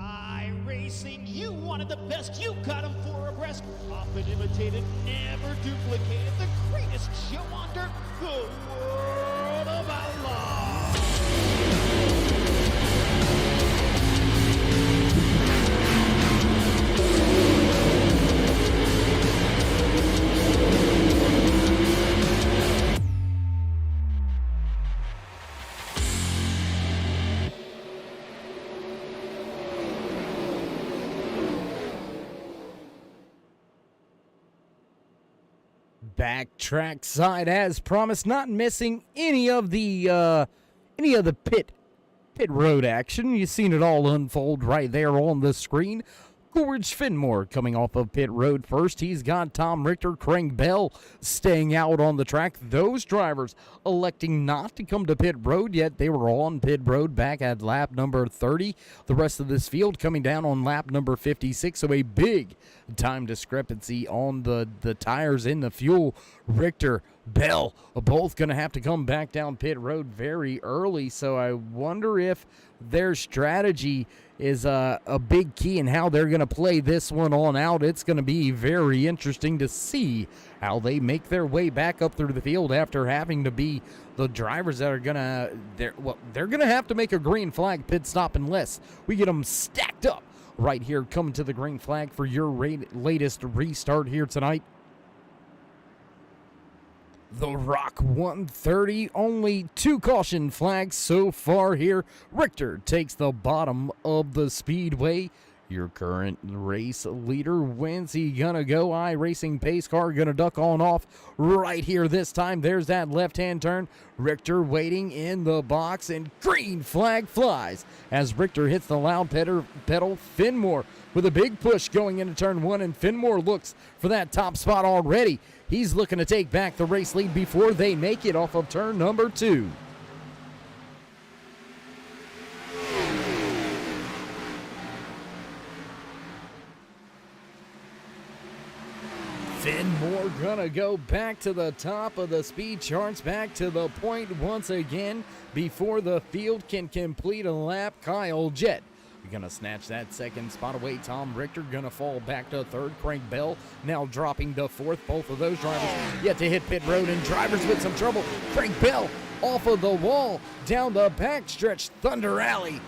iRacing, you wanted the best, you got them 4 abreast. Often imitated, never duplicated. The greatest show on dirt, the World of Outlaws. Backtrack side as promised, not missing any of the pit road action. You've seen it all unfold right there on the screen. Coolidge Fenmore coming off of pit road first. He's got Tom Richter, Craig Bell staying out on the track. Those drivers electing not to come to pit road yet. They were on pit road back at lap number 30. The rest of this field coming down on lap number 56. So a big time discrepancy on the tires in the fuel. Richter, Bell are both going to have to come back down pit road very early. So I wonder if their strategy is a big key in how they're going to play this one on out. It's going to be very interesting to see how they make their way back up through the field after having to be the drivers that are going to, they're going to have to make a green flag pit stop unless we get them stacked up right here coming to the green flag for your latest restart here tonight. The Rock 130, only 2 caution flags so far here. Richter takes the bottom of the speedway. Your current race leader wins. He gonna go iRacing pace car, gonna duck on off right here this time. There's that left-hand turn. Richter waiting in the box, and green flag flies as Richter hits the loud pedal. Fenmore with a big push going into turn 1, and Fenmore looks for that top spot already. He's looking to take back the race lead before they make it off of turn number 2. Fenmore gonna go back to the top of the speed charts, back to the point once again before the field can complete a lap. Kyle Jett gonna snatch that second spot away. Tom Richter gonna fall back to third. Craig Bell now dropping to fourth. Both of those drivers yet to hit pit road, and drivers with some trouble. Craig Bell off of the wall down the backstretch. Thunder Alley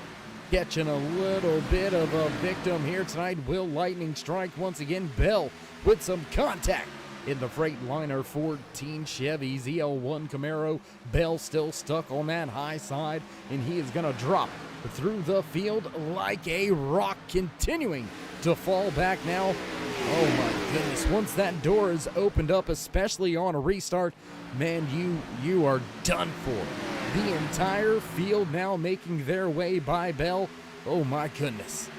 catching a little bit of a victim here tonight. Will lightning strike once again. Bell with some contact in the Freightliner 14 Chevy ZL1 Camaro. Bell still stuck on that high side, and he is going to drop through the field like a rock, continuing to fall back now. Oh my goodness, once that door is opened up, especially on a restart, man, you are done for. The entire field now making their way by Bell. Oh my goodness.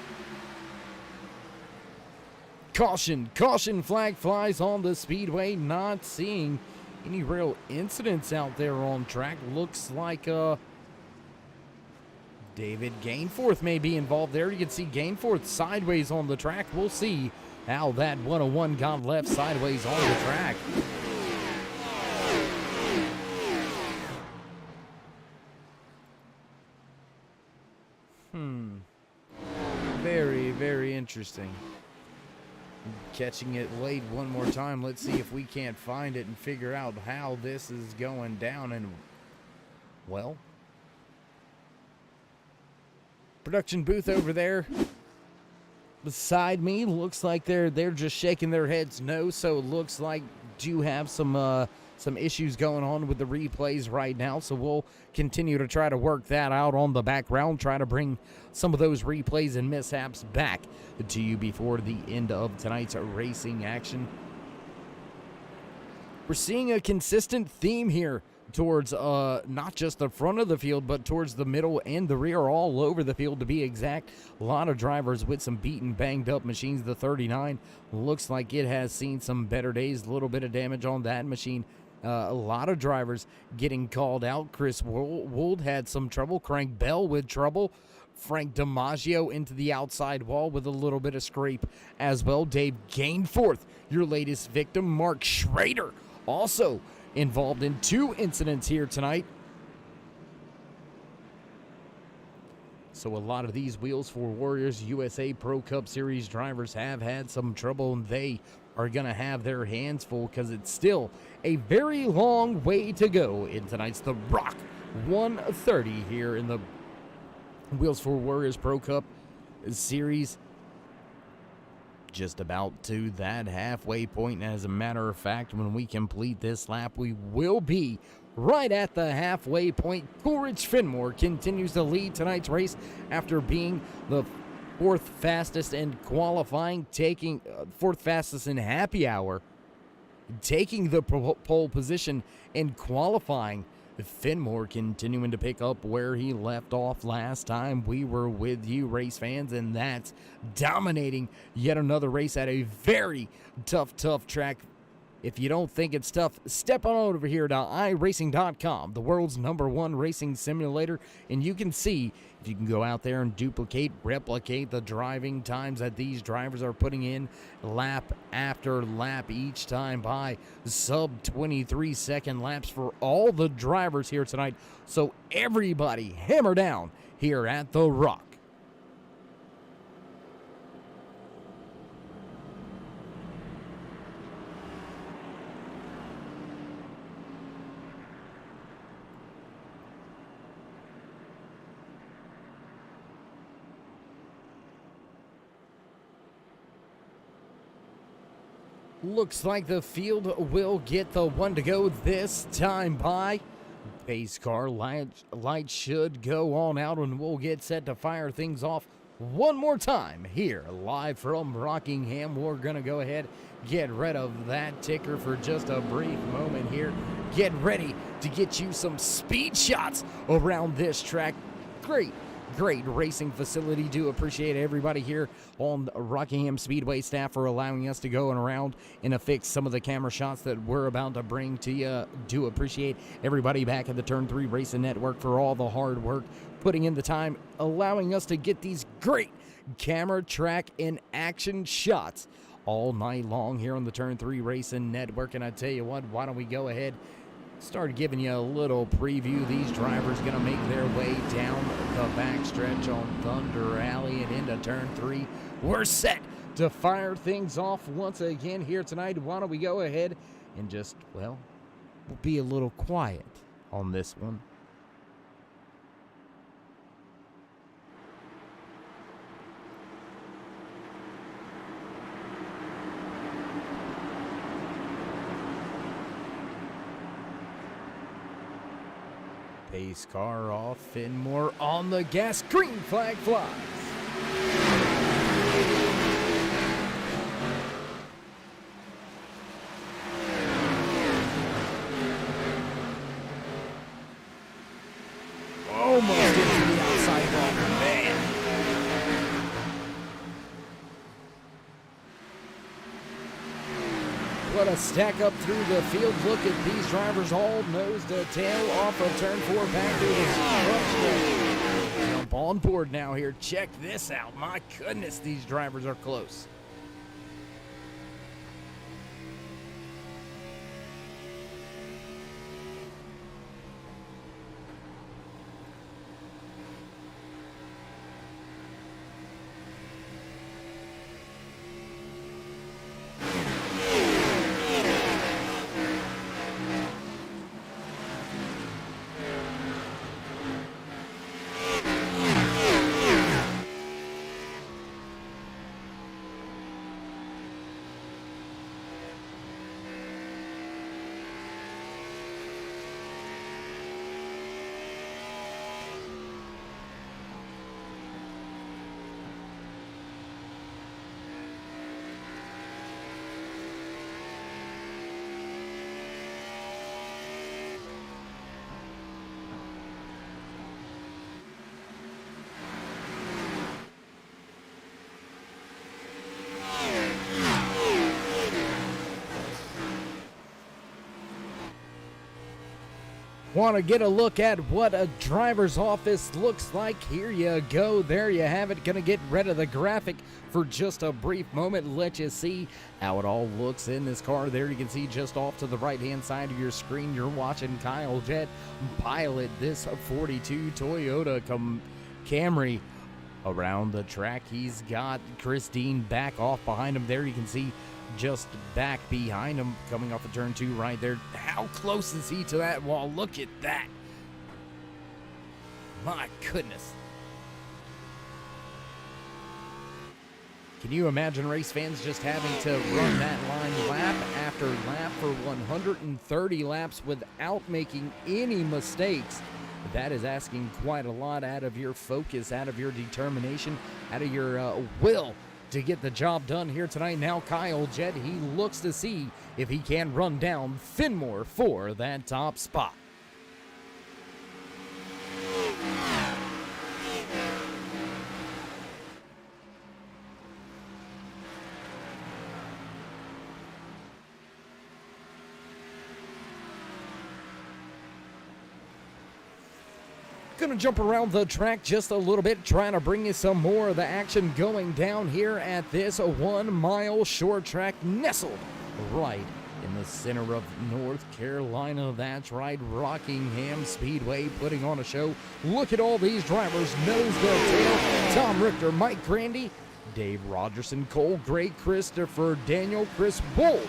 Caution flag flies on the speedway. Not seeing any real incidents out there on track. Looks like David Gainforth may be involved there. You can see Gainforth sideways on the track. We'll see how that 101 got left sideways on the track. Very, very interesting. Catching it late one more time. Let's see if we can't find it and figure out how this is going down. And, well, production booth over there beside me looks like they're just shaking their heads no. So it looks like do have some issues going on with the replays right now. So we'll continue to try to work that out on the background, try to bring some of those replays and mishaps back to you before the end of tonight's racing action. We're seeing a consistent theme here towards not just the front of the field, but towards the middle and the rear, all over the field to be exact. A lot of drivers with some beaten, banged up machines. The 39 looks like it has seen some better days. A little bit of damage on that machine. A lot of drivers getting called out. Chris Wold had some trouble. Craig Bell with trouble. Frank DiMaggio into the outside wall with a little bit of scrape as well. Dave Gainforth, your latest victim. Mark Schrader also involved in 2 incidents here tonight. So a lot of these Wheels for Warriors USA Pro Cup Series drivers have had some trouble, and they are going to have their hands full because it's still a very long way to go in tonight's The Rock 130 here in the Wheels for Warriors Pro Cup Series. Just about to that halfway point. As a matter of fact, when we complete this lap, we will be right at the halfway point. Coolidge Fenmore continues to lead tonight's race after being the 4th fastest in qualifying, taking 4th fastest in happy hour, taking the pole position in qualifying Finmore continuing to pick up where he left off last time we were with you, race fans, and that's dominating yet another race at a very tough track. If you don't think it's tough, step on over here to iRacing.com, the world's #1 racing simulator, and you can see if you can go out there and replicate the driving times that these drivers are putting in lap after lap each time by sub 23-second laps for all the drivers here tonight. So everybody hammer down here at The Rock. Looks like the field will get the one to go this time by. Pace car light should go on out, and we'll get set to fire things off one more time here live from Rockingham. We're going to go ahead, get rid of that ticker for just a brief moment here. Get ready to get you some speed shots around this track. Great racing facility. Do appreciate everybody here on Rockingham Speedway staff for allowing us to go around and affix some of the camera shots that we're about to bring to you. Do appreciate everybody back at the Turn 3 Racing Network for all the hard work, putting in the time, allowing us to get these great camera track and action shots all night long here on the Turn 3 Racing Network. And I tell you what, why don't we go ahead, start giving you a little preview. These drivers going to make their way down the backstretch on Thunder Alley and into Turn 3. We're set to fire things off once again here tonight. Why don't we go ahead and just, well, we'll be a little quiet on this one. Pace car off, Finmore on the gas, green flag flies. Almost into the outside wall, man. What a stack up through the field. Look at these drivers all nose to tail off of turn 4 back through the front stretch. Jump on board now here. Check this out. My goodness, these drivers are close. Want to get a look at what a driver's office looks like? Here you go. There you have it. Going to get rid of the graphic for just a brief moment. Let you see how it all looks in this car. There you can see just off to the right-hand side of your screen, you're watching Kyle Jett pilot this 42 Toyota Camry around the track. He's got Christine back off behind him. There you can see just back behind him coming off of turn 2 right there. How close is he to that wall? Look at that. My goodness. Can you imagine race fans just having to run that line lap after lap for 130 laps without making any mistakes? That is asking quite a lot out of your focus, out of your determination, out of your will to get the job done here tonight. Now Kyle Jett, he looks to see if he can run down Finmore for that top spot. Going to jump around the track just a little bit, trying to bring you some more of the action going down here at this 1 mile short track nestled right in the center of North Carolina. That's right, Rockingham Speedway putting on a show. Look at all these drivers, nose to tail. Tom Richter, Mike Grandy, Dave Rogerson, Cole Gray, Christopher Daniel, Chris Bull,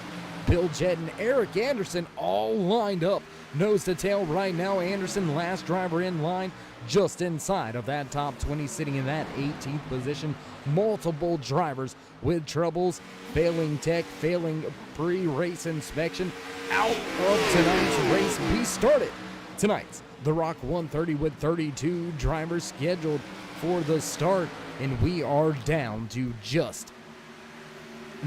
Bill Jett, and Eric Anderson all lined up nose to tail right now. Anderson, last driver in line, just inside of that top 20, sitting in that 18th position. Multiple drivers with troubles, failing tech, failing pre-race inspection. Out of tonight's race, we started tonight's The Rock 130 with 32 drivers scheduled for the start, and we are down to just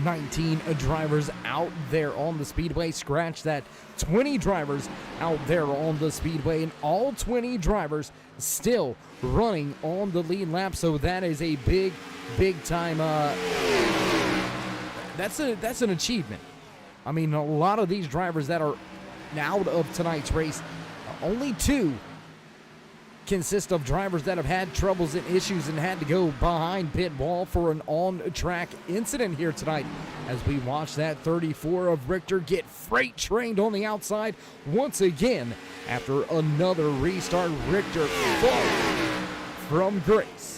19 drivers out there on the speedway. Scratch that, 20 drivers out there on the speedway, and all 20 drivers still running on the lead lap. So that is a big time that's an achievement. I mean, a lot of these drivers that are out of tonight's race, only 2 consist of drivers that have had troubles and issues and had to go behind pit wall for an on-track incident here tonight, as we watch that 34 of Richter get freight trained on the outside once again after another restart. Richter falls from grace.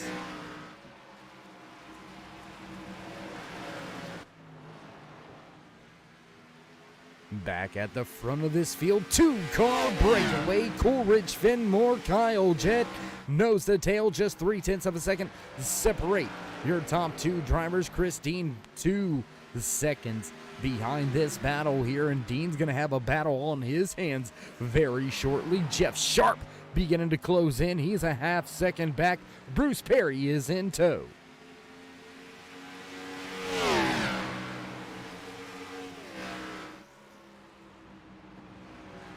Back at the front of this field, 2-car breakaway. Coolidge, Finmore, Kyle Jett, nose to tail, just 0.3 of a second separate your top 2 drivers. Chris Dean, 2 seconds behind this battle here, and Dean's going to have a battle on his hands very shortly. Jeff Sharp beginning to close in. He's a half second back. Bruce Perry is in tow.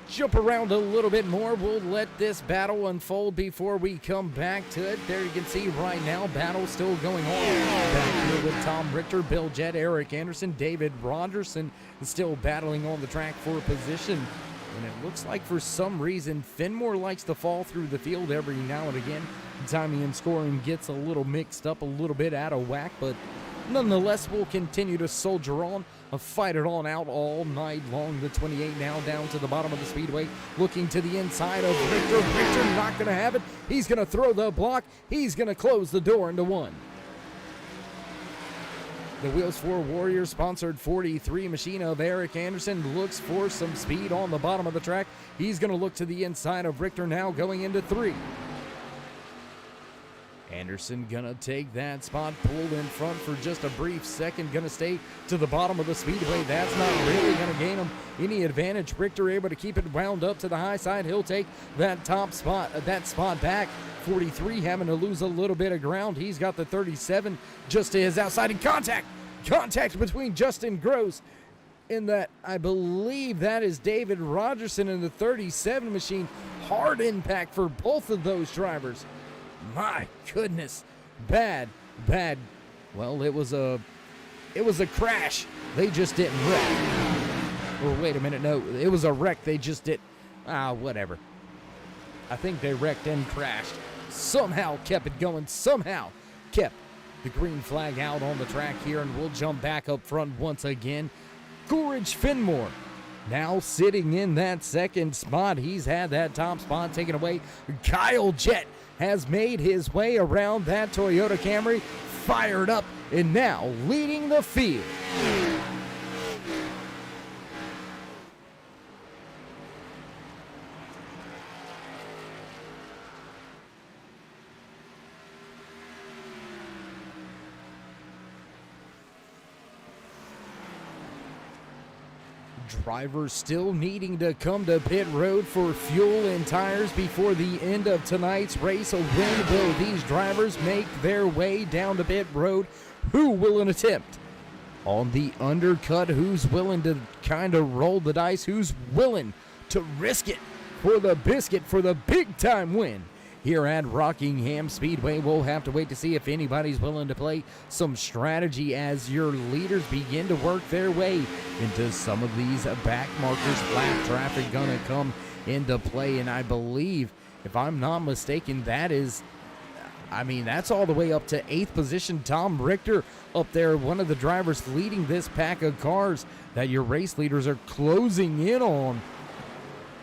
Jump around a little bit more. We'll let this battle unfold before we come back to it. There you can see right now, battle still going on back here with Tom Richter, Bill Jett, Eric Anderson, David Rogerson still battling on the track for position. And it looks like for some reason Finmore likes to fall through the field every now and again. Timing and scoring gets a little mixed up, a little bit out of whack, but nonetheless, we'll continue to soldier on, fight it on out all night long. The 28 now down to the bottom of the speedway, looking to the inside of Richter. Richter not going to have it. He's going to throw the block. He's going to close the door into 1. The Wheels for Warriors sponsored 43 machine of Eric Anderson looks for some speed on the bottom of the track. He's going to look to the inside of Richter now, going into 3. Anderson gonna take that spot, pulled in front for just a brief second, gonna stay to the bottom of the speedway. That's not really gonna gain him any advantage. Richter able to keep it wound up to the high side. He'll take that top spot, that spot back. 43 having to lose a little bit of ground. He's got the 37 just to his outside, and contact between Justin Gross in that, I believe that is David Rogerson in the 37 machine. Hard impact for both of those drivers. My goodness, bad. Well, it was a crash. They just didn't wreck. Or wait a minute, no, it was a wreck. They just did. Whatever. I think they wrecked and crashed. Somehow kept it going. Somehow kept the green flag out on the track here, and we'll jump back up front once again. Coolidge Finmore now sitting in that second spot. He's had that top spot taken away. Kyle Jett has made his way around that Toyota Camry, fired up, and now leading the field. Drivers still needing to come to pit road for fuel and tires before the end of tonight's race. So when will these drivers make their way down to pit road? Who will attempt on the undercut? Who's willing to kind of roll the dice? Who's willing to risk it for the biscuit for the big time win? Here at Rockingham Speedway, we'll have to wait to see if anybody's willing to play some strategy as your leaders begin to work their way into some of these back markers. Lap traffic gonna come into play, and I believe if I'm not mistaken, that's all the way up to 8th position. Tom Richter up there, one of the drivers leading this pack of cars that your race leaders are closing in on.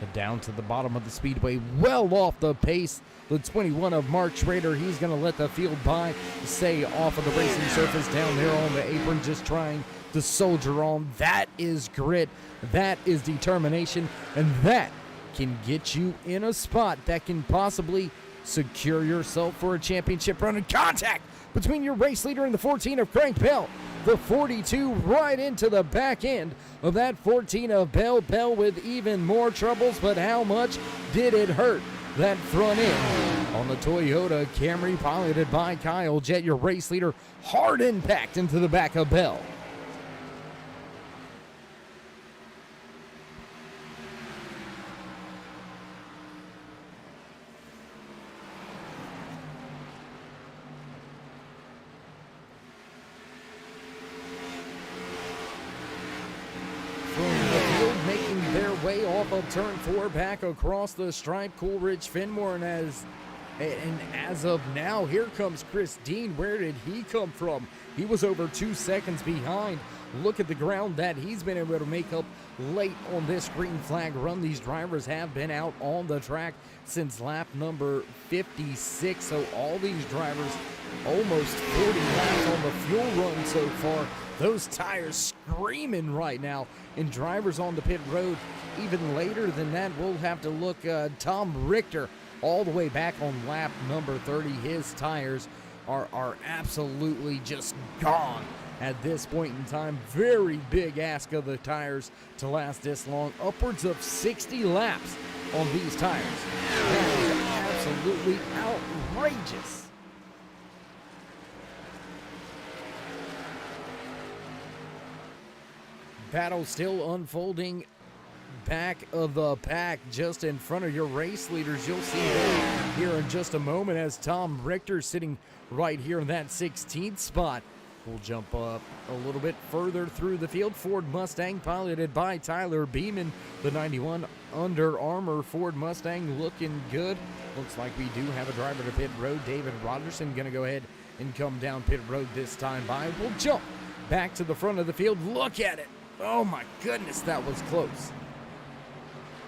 And down to the bottom of the speedway, well off the pace, the 21 of Mark Schrader. He's going to let the field by, stay off of the racing surface down there on the apron, just trying to soldier on. That is grit, that is determination, and that can get you in a spot that can possibly secure yourself for a championship run. And contact between your race leader and the 14 of Crank Bell. The 42 right into the back end of that 14 of Bell. Bell with even more troubles, but how much did it hurt? That front end on the Toyota Camry piloted by Kyle Jett, your race leader, hard impact into the back of Bell. Making their way off of turn 4 back across the stripe, Coolidge, Finmore, and as of now, here comes Chris Dean. Where did he come from? He was over 2 seconds behind. Look at the ground that he's been able to make up late on this green flag run. These drivers have been out on the track since lap number 56, so all these drivers almost 40 laps on the fuel run so far. Those tires screaming right now, and drivers on the pit road even later than that. We'll have to look. Tom Richter all the way back on lap number 30. His tires are absolutely just gone at this point in time. Very big ask of the tires to last this long. Upwards of 60 laps on these tires. That is absolutely outrageous. Battle still unfolding back of the pack just in front of your race leaders. You'll see that here in just a moment as Tom Richter sitting right here in that 16th spot. We'll jump up a little bit further through the field. Ford Mustang piloted by Tyler Beeman. The 91 Under Armour Ford Mustang looking good. Looks like we do have a driver to pit road. David Rogerson going to go ahead and come down pit road this time by. We'll jump back to the front of the field. Look at it. Oh my goodness, that was close.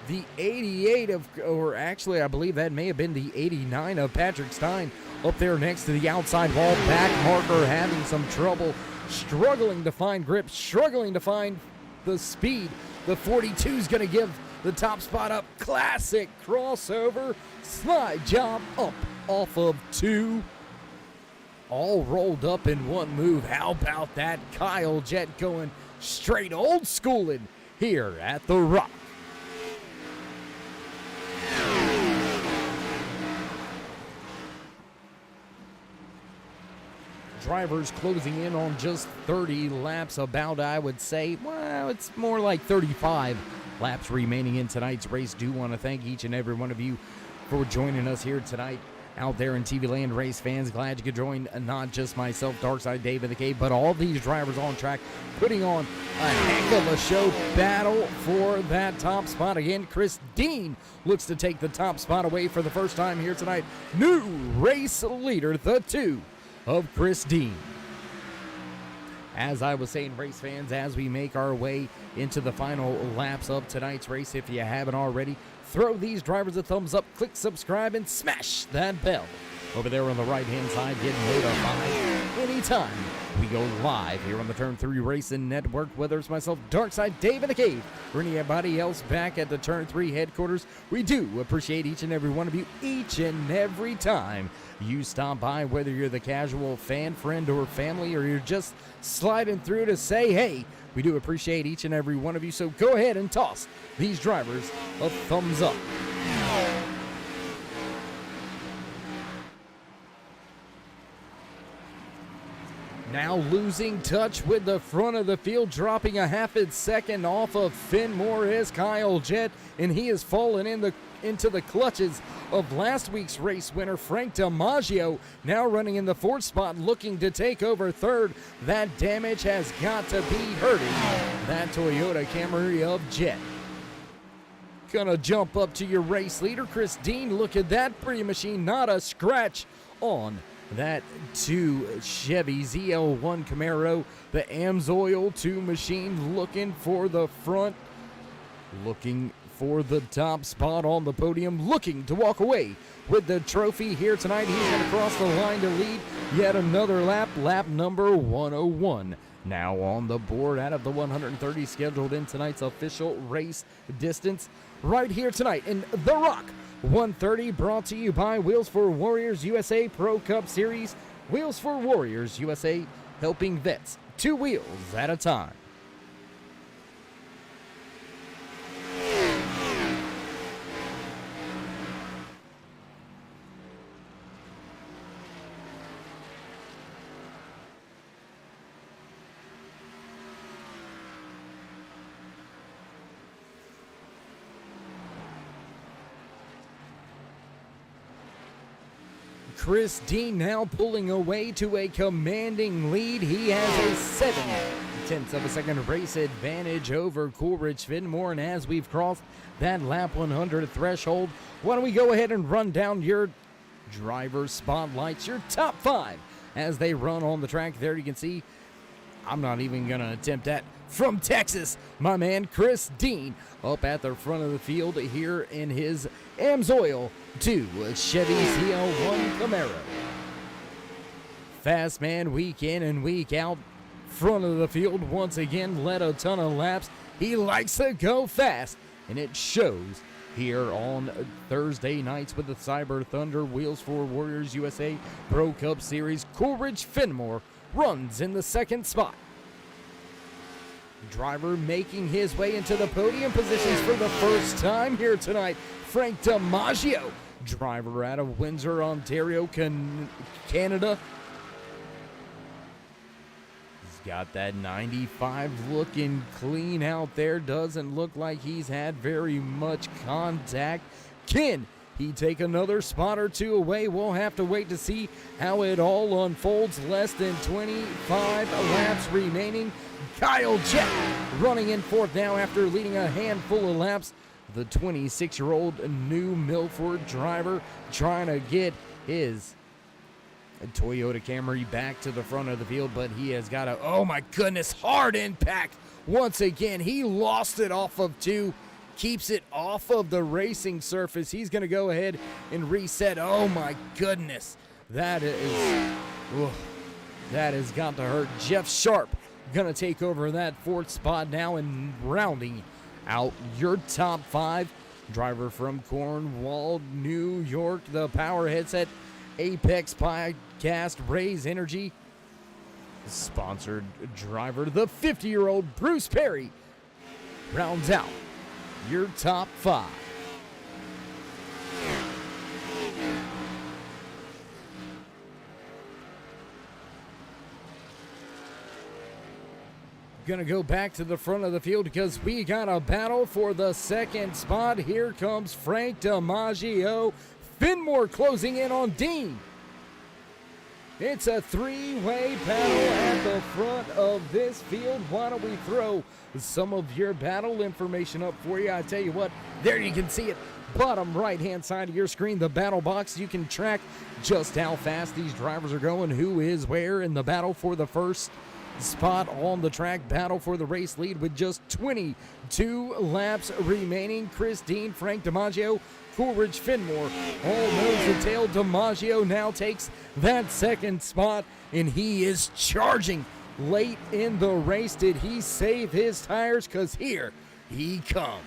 The 88 of, or actually I believe that may have been the 89 of Patrick Stein up there next to the outside wall. Back marker having some trouble, struggling to find grip, struggling to find the speed. The 42 is going to give the top spot up. Classic crossover slide job up off of 2. All rolled up in one move. How about that? Kyle Jett going straight old schooling here at the Rock. Drivers closing in on just 30 laps about, I would say. Well, it's more like 35 laps remaining in tonight's race. Do want to thank each and every one of you for joining us here tonight out there in TV land. Race fans, glad you could join not just myself, Darkside Dave in the Cave, but all these drivers on track putting on a heck of a show. Battle for that top spot again. Chris Dean looks to take the top spot away for the first time here tonight. New race leader, the 2 of Chris Dean. As I was saying, race fans, as we make our way into the final laps of tonight's race, if you haven't already, throw these drivers a thumbs up, click subscribe, and smash that bell over there on the right-hand side. Get notified anytime we go live here on the Turn 3 Racing Network, whether it's myself, Darkside Dave in the Cave, or anybody else back at the Turn 3 headquarters. We do appreciate each and every one of you each and every time you stop by, whether you're the casual fan, friend, or family, or you're just sliding through to say, hey, we do appreciate each and every one of you. So go ahead and toss these drivers a thumbs up. Now losing touch with the front of the field, dropping a half a second off of Finmore is Kyle Jett, and he has fallen into the clutches of last week's race winner, Frank DiMaggio, now running in the 4th spot, looking to take over 3rd. That damage has got to be hurting that Toyota Camry of Jett. Gonna jump up to your race leader, Chris Dean. Look at that pretty machine. Not a scratch on that 2 Chevy ZL1 Camaro. The Amsoil 2 machine looking for the front. Looking for the top spot on the podium. Looking to walk away with the trophy here tonight. He's going to cross the line to lead yet another lap. Lap number 101. Now on the board out of the 130 scheduled in tonight's official race distance. Right here tonight in The Rock 130, brought to you by Wheels for Warriors USA Pro Cup Series. Wheels for Warriors USA, helping vets 2 wheels at a time. Chris Dean now pulling away to a commanding lead. He has a 7/10 of a second race advantage over Coolidge Fenimore. And as we've crossed that lap 100 threshold, why don't we go ahead and run down your driver spotlights, your top 5 as they run on the track. There you can see, I'm not even going to attempt that. From Texas, my man Chris Dean up at the front of the field here in his Amsoil 2 Chevy ZL1 Camaro. Fast man week in and week out, front of the field once again, led a ton of laps. He likes to go fast, and it shows here on Thursday nights with the Cyber Thunder Wheels for Warriors USA Pro Cup Series. Coolidge Fenimore runs in the 2nd spot. Driver making his way into the podium positions for the first time here tonight, Frank DiMaggio, driver out of Windsor, Ontario, Canada. He's got that 95 looking clean out there. Doesn't look like he's had very much contact. Can he take another spot or 2 away? We'll have to wait to see how it all unfolds. Less than 25 laps remaining. Kyle Jett running in 4th now after leading a handful of laps. The 26-year-old New Milford driver trying to get his Toyota Camry back to the front of the field, but he has got a, oh my goodness, hard impact. Once again, he lost it off of 2, keeps it off of the racing surface. He's going to go ahead and reset. Oh my goodness, that has got to hurt. Jeff Sharp going to take over that 4th spot now and rounding out your top 5. Driver from Cornwall, New York, the Power Headset Apex Podcast Raise Energy sponsored driver, the 50-year-old Bruce Perry, rounds out your top 5. Gonna go back to the front of the field because we got a battle for the 2nd spot. Here comes Frank DiMaggio. Fenimore closing in on Dean. It's a 3-way battle at the front of this field. Why don't we throw some of your battle information up for you? I tell you what, there you can see it. Bottom right-hand side of your screen, the battle box. You can track just how fast these drivers are going, who is where in the battle for the first spot on the track. Battle for the race lead with just 22 laps remaining. Chris Dean, Frank DiMaggio, Coolidge Fenimore, all nose and tail. DiMaggio now takes that 2nd spot, and he is charging late in the race. Did he save his tires? Because here he comes.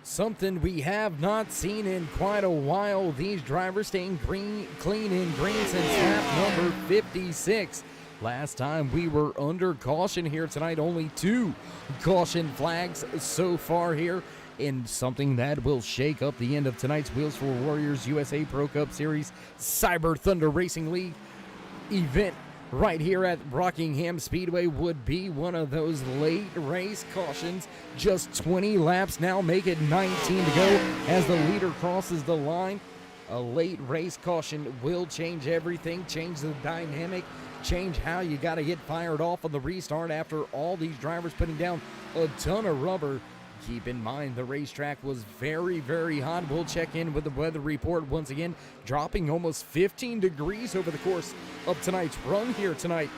Something we have not seen in quite a while. These drivers staying clean and green since lap number 56. Last time we were under caution here tonight. Only 2 caution flags so far here, in something that will shake up the end of tonight's Wheels for Warriors USA Pro Cup Series Cyber Thunder Racing League event. Right here at Rockingham Speedway would be one of those late race cautions. Just 20 laps now, make it 19 to go as the leader crosses the line. A late race caution will change everything, change the dynamic change how you got to get fired off on the restart after all these drivers putting down a ton of rubber. Keep in mind the racetrack was very, very hot. We'll check in with the weather report once again, dropping almost 15 degrees over the course of tonight's run here tonight.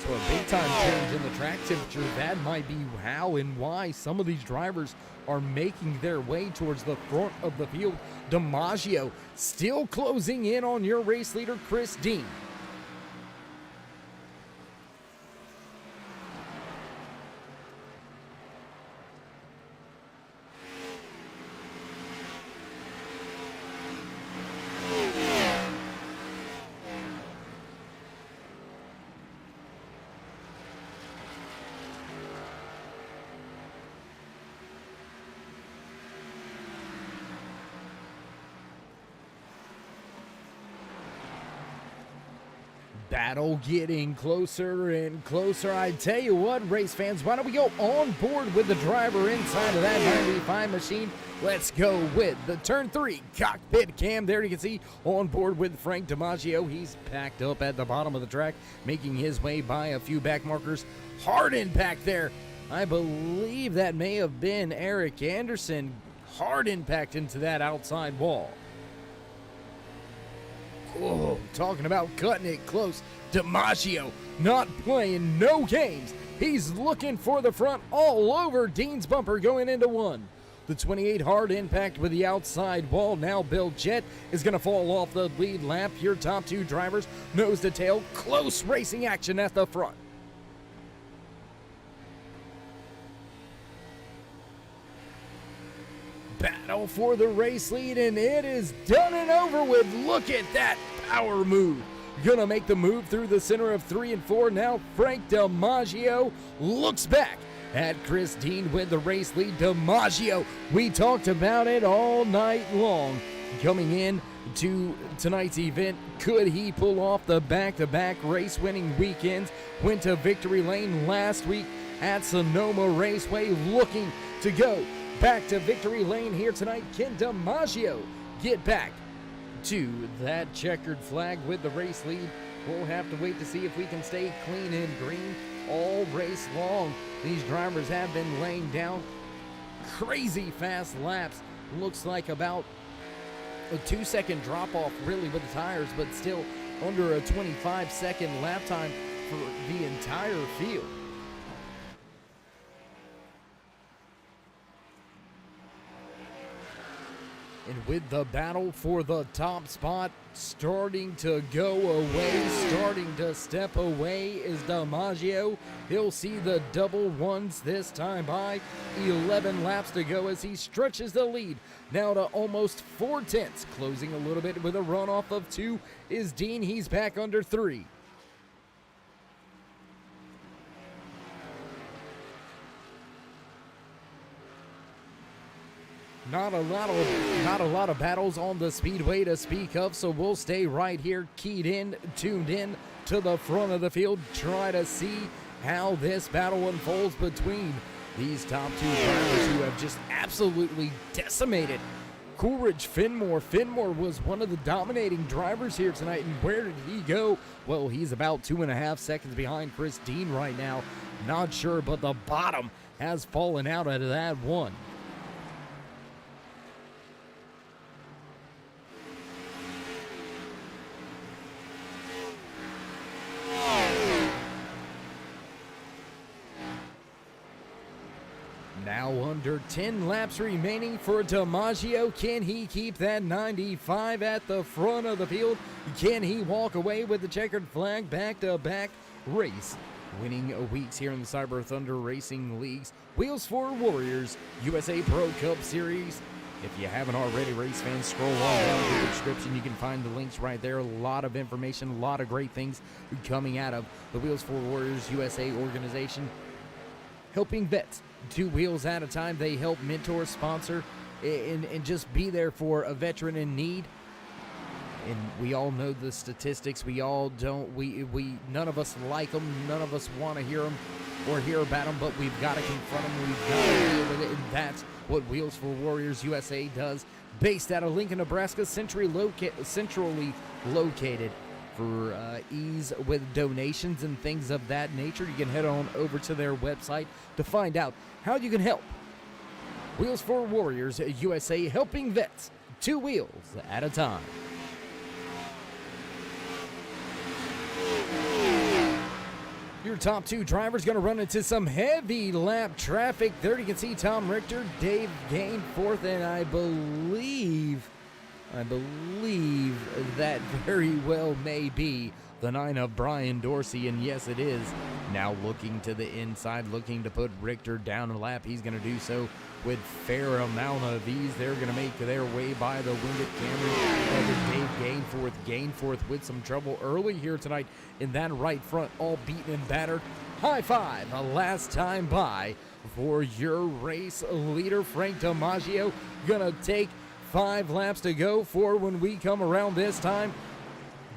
So a big time change in the track temperature. That might be how and why some of these drivers are making their way towards the front of the field. DiMaggio still closing in on your race leader, Chris Dean. Battle getting closer and closer. I tell you what, race fans, why don't we go on board with the driver inside of that 95 machine? Let's go with the turn 3 cockpit cam. There you can see on board with Frank DiMaggio. He's packed up at the bottom of the track, making his way by a few back markers. Hard impact there. I believe that may have been Eric Anderson. Hard impact into that outside wall. Oh, talking about cutting it close. DiMaggio not playing no games. He's looking for the front all over Dean's bumper going into one. The 28 hard impact with the outside wall. Now Bill Jett is going to fall off the lead lap. Your top two drivers, nose to tail, close racing action at the front. Battle for the race lead, and it is done and over with. Look at that power move. Gonna make the move through the center of 3 and 4. Now Frank DiMaggio looks back at Chris Dean with the race lead. DiMaggio, we talked about it all night long. Coming in to tonight's event, could he pull off the back-to-back race-winning weekends? Went to victory lane last week at Sonoma Raceway, looking to go back to victory lane here tonight. Can DiMaggio get back to that checkered flag with the race lead? We'll have to wait to see if we can stay clean and green all race long. These drivers have been laying down crazy fast laps. Looks like about a 2-second drop off really with the tires, but still under a 25-second lap time for the entire field. And with the battle for the top spot starting to go away, starting to step away is DiMaggio. He'll see the double ones this time by. 11 laps to go as he stretches the lead now to almost 4/10. Closing a little bit with a runoff of 2 is Dean. He's back under 3. Not a lot of battles on the speedway to speak of, so we'll stay right here, keyed in, tuned in to the front of the field, try to see how this battle unfolds between these top two drivers who have just absolutely decimated Coolidge Fenimore. Fenimore was one of the dominating drivers here tonight, and where did he go? Well, he's about 2.5 seconds behind Chris Dean right now. Not sure, but the bottom has fallen out of that one. Now under 10 laps remaining for DiMaggio. Can he keep that 95 at the front of the field? Can he walk away with the checkered flag? Back-to-back race winning weeks here in the Cyber Thunder Racing Leagues. Wheels for Warriors USA Pro Cup Series. If you haven't already, race fans, scroll on down to the description. You can find the links right there. A lot of information, a lot of great things coming out of the Wheels for Warriors USA organization. Helping vets 2 wheels at a time. They help mentor, sponsor, and just be there for a veteran in need. And we all know the statistics. We all don't. We none of us like them. None of us want to hear them or hear about them. But we've got to confront them. We've got to deal with it. And that's what Wheels for Warriors USA does. Based out of Lincoln, Nebraska, centrally located For ease with donations and things of that nature, you can head on over to their website to find out how you can help. Wheels for Warriors USA, helping vets 2 wheels at a time. Your top 2 drivers going to run into some heavy lap traffic. There you can see Tom Richter, Dave Gain, 4th, and I believe that very well may be the 9 of Brian Dorsey, and yes, it is. Now looking to the inside, looking to put Richter down a lap. He's going to do so with fair amount of ease. They're going to make their way by the Winged Camry. Dave Gainforth with some trouble early here tonight in that right front, all beaten and battered. High five, a last time by for your race leader, Frank DiMaggio. Going to take 5 laps to go for when we come around this time.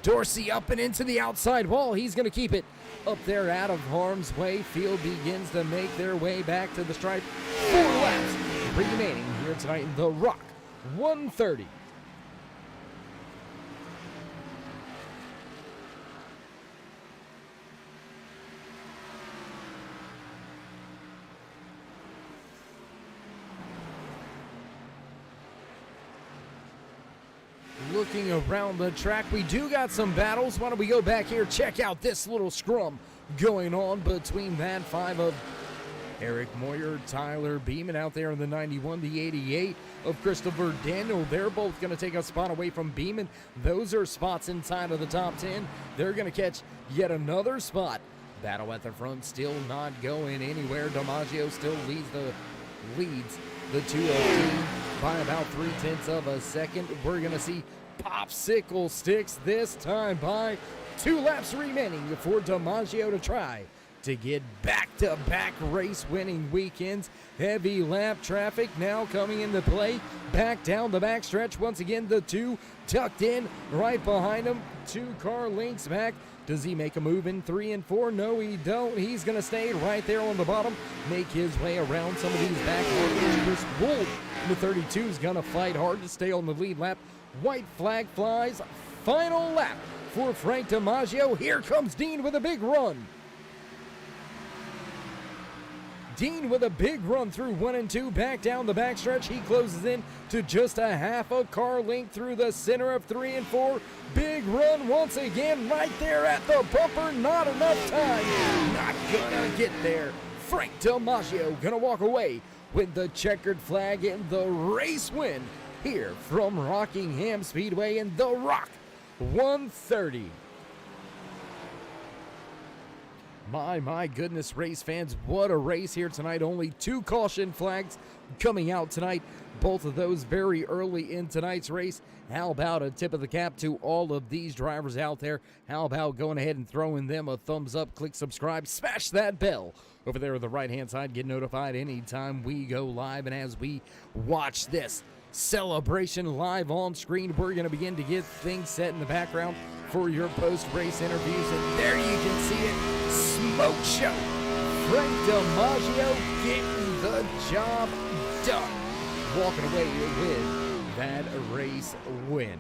Dorsey up and into the outside wall. He's going to keep it up there out of harm's way. Field begins to make their way back to the stripe. 4 laps remaining here tonight in the Rock 130. Looking around the track, we do got some battles. Why don't we go back here, check out this little scrum going on between that 5 of Eric Moyer, Tyler Beeman out there in the 91, the 88 of Christopher Daniel. They're both going to take a spot away from Beeman. Those are spots inside of the top 10. They're going to catch yet another spot. Battle at the front still not going anywhere. DiMaggio still leads the 2 of team by about 0.3 of a second. We're going to see popsicle sticks this time by 2 laps remaining for DiMaggio to try to get back-to-back race-winning weekends. Heavy lap traffic now coming into play. Back down the backstretch. Once again, the 2 tucked in right behind him. 2 car lengths back. Does he make a move in 3 and 4? No, he don't. He's going to stay right there on the bottom, make his way around some of these back markers. Chris Wold in the 32 is going to fight hard to stay on the lead lap. White flag flies. Final lap for Frank DiMaggio. Here comes Dean with a big run. Dean with a big run through 1 and 2, back down the backstretch. He closes in to just a half a car length through the center of 3 and 4. Big run once again right there at the bumper. Not enough time. Not gonna get there. Frank DiMaggio gonna walk away with the checkered flag and the race win here from Rockingham Speedway in the Rock 130. My goodness, race fans, what a race here tonight. Only 2 caution flags coming out tonight. Both of those very early in tonight's race. How about a tip of the cap to all of these drivers out there? How about going ahead and throwing them a thumbs up, click subscribe, smash that bell over there on the right-hand side. Get notified anytime we go live. And as we watch this celebration live on screen, we're going to begin to get things set in the background for your post-race interviews. And there you can see it. Smoke show. Frank DiMaggio getting the job done. Walking away with that race win.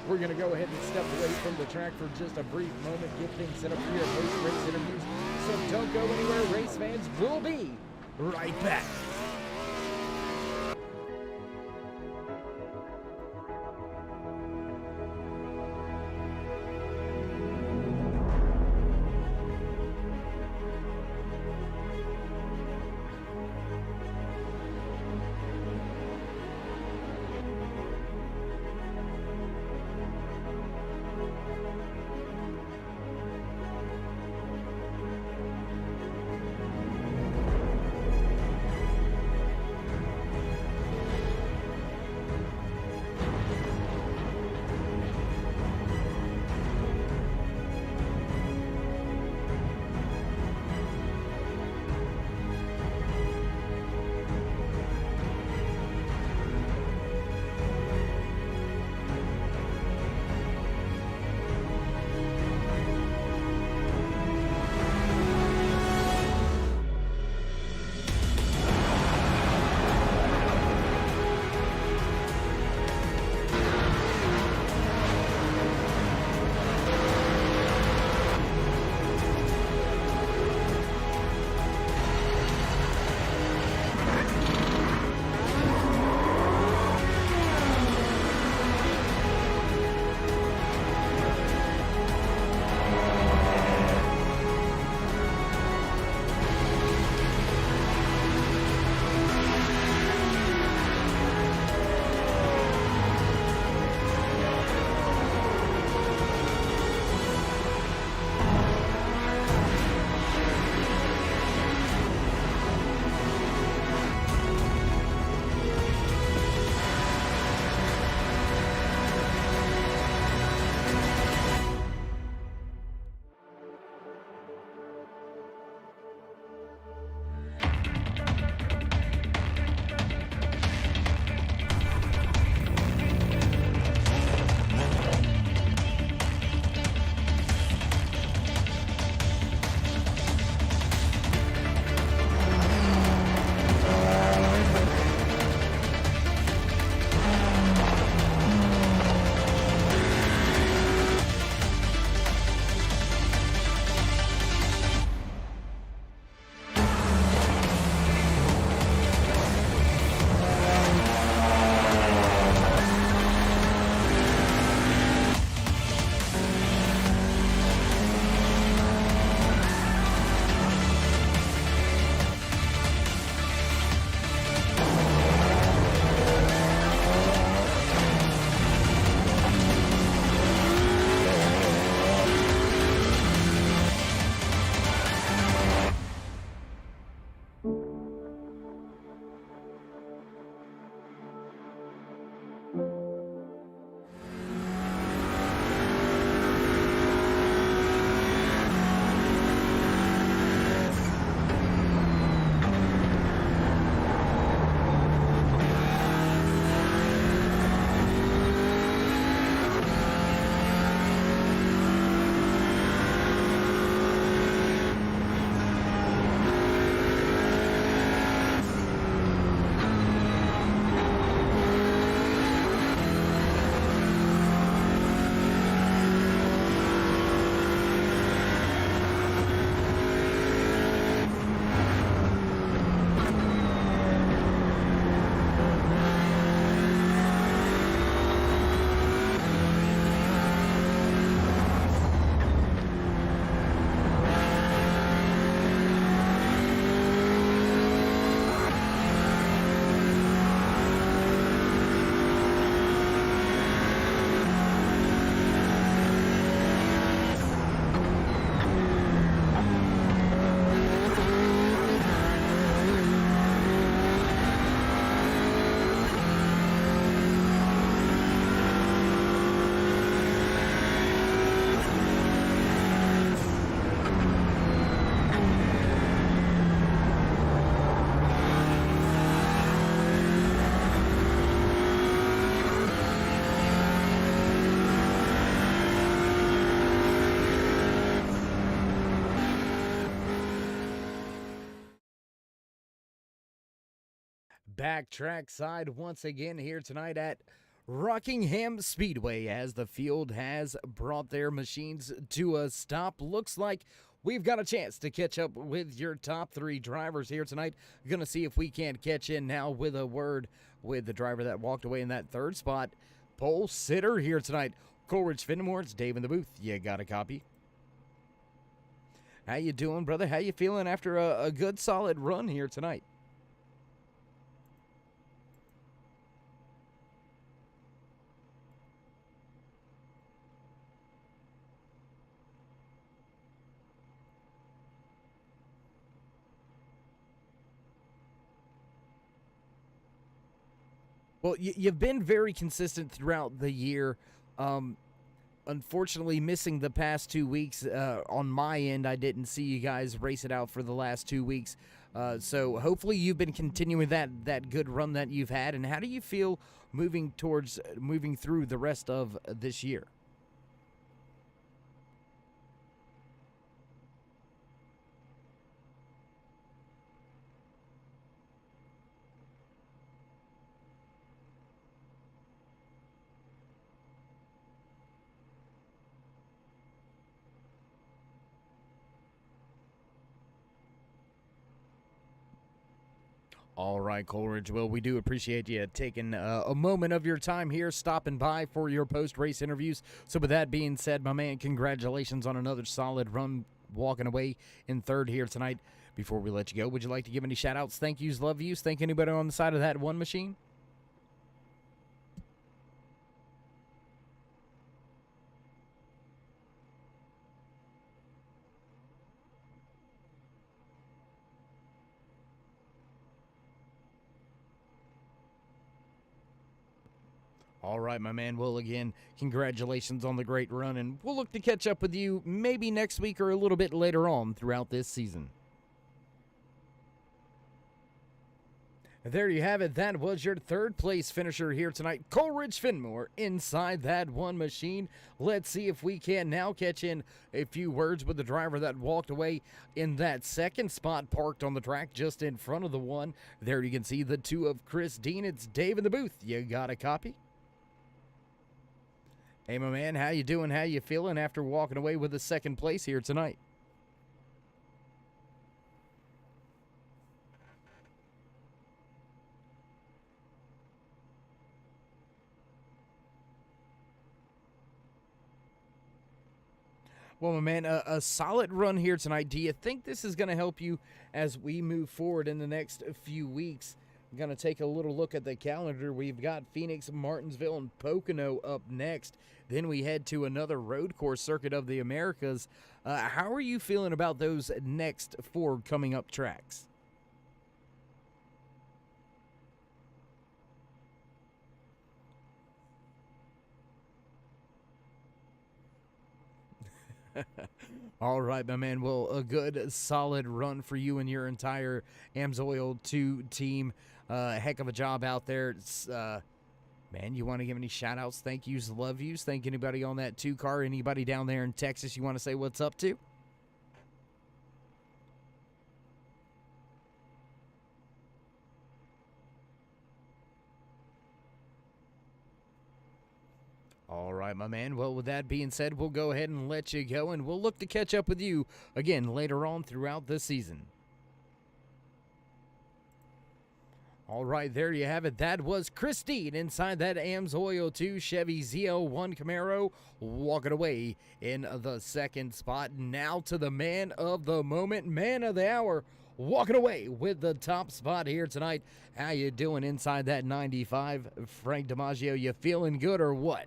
We're going to go ahead and step away from the track for just a brief moment, get things set up for your post-race interviews. So don't go anywhere, race fans. We'll be right back. back trackside once again here tonight at Rockingham Speedway as the field has brought their machines to a stop. Looks like we've got a chance to catch up with your top three drivers here tonight. Gonna see if we can't catch in now with a word with the driver that walked away in that third spot. Pole sitter here tonight, Coleridge Fenimore. It's Dave in the booth. You got a copy? How you doing, brother? How you feeling after a good solid run here tonight? Well, you've been very consistent throughout the year. Unfortunately, missing the past 2 weeks. On my end, I didn't see you guys race it out for the last 2 weeks. So hopefully you've been continuing that good run that you've had. And how do you feel moving through the rest of this year? All right, Coleridge. Well, we do appreciate you taking a moment of your time here, stopping by for your post-race interviews. So with that being said, my man, congratulations on another solid run, walking away in third here tonight. Before we let you go, would you like to give any shout-outs, thank yous, love yous, thank anybody on the side of that one machine? All right, my man. Well, again, congratulations on the great run, and we'll look to catch up with you maybe next week or a little bit later on throughout this season. There you have it. That was your third place finisher here tonight, Coleridge Fenimore, inside that one machine. Let's see if we can now catch in a few words with the driver that walked away in that second spot, parked on the track just in front of the one. There you can see the two of Chris Dean. It's Dave in the booth. You got a copy? Hey, my man, how you doing? How you feeling after walking away with the second place here tonight? Well, my man, a solid run here tonight. Do you think this is going to help you as we move forward in the next few weeks? I'm going to take a little look at the calendar. We've got Phoenix, Martinsville, and Pocono up next. Then we head to another road course circuit of the Americas. How are you feeling about those next four coming up tracks? All right, my man. Well, a good, solid run for you and your entire AMSOIL 2 team. Heck of a job out there. It's, man, you want to give any shout-outs, thank yous, love yous? Thank anybody on that 2 car, anybody down there in Texas you want to say what's up to? All right, my man. Well, with that being said, we'll go ahead and let you go, and we'll look to catch up with you again later on throughout the season. All right, there you have it. That was Christine inside that AMSOIL 2 Chevy ZL1 Camaro, walking away in the second spot. Now to the man of the moment, man of the hour, walking away with the top spot here tonight. How you doing inside that 95? Frank DiMaggio, you feeling good or what?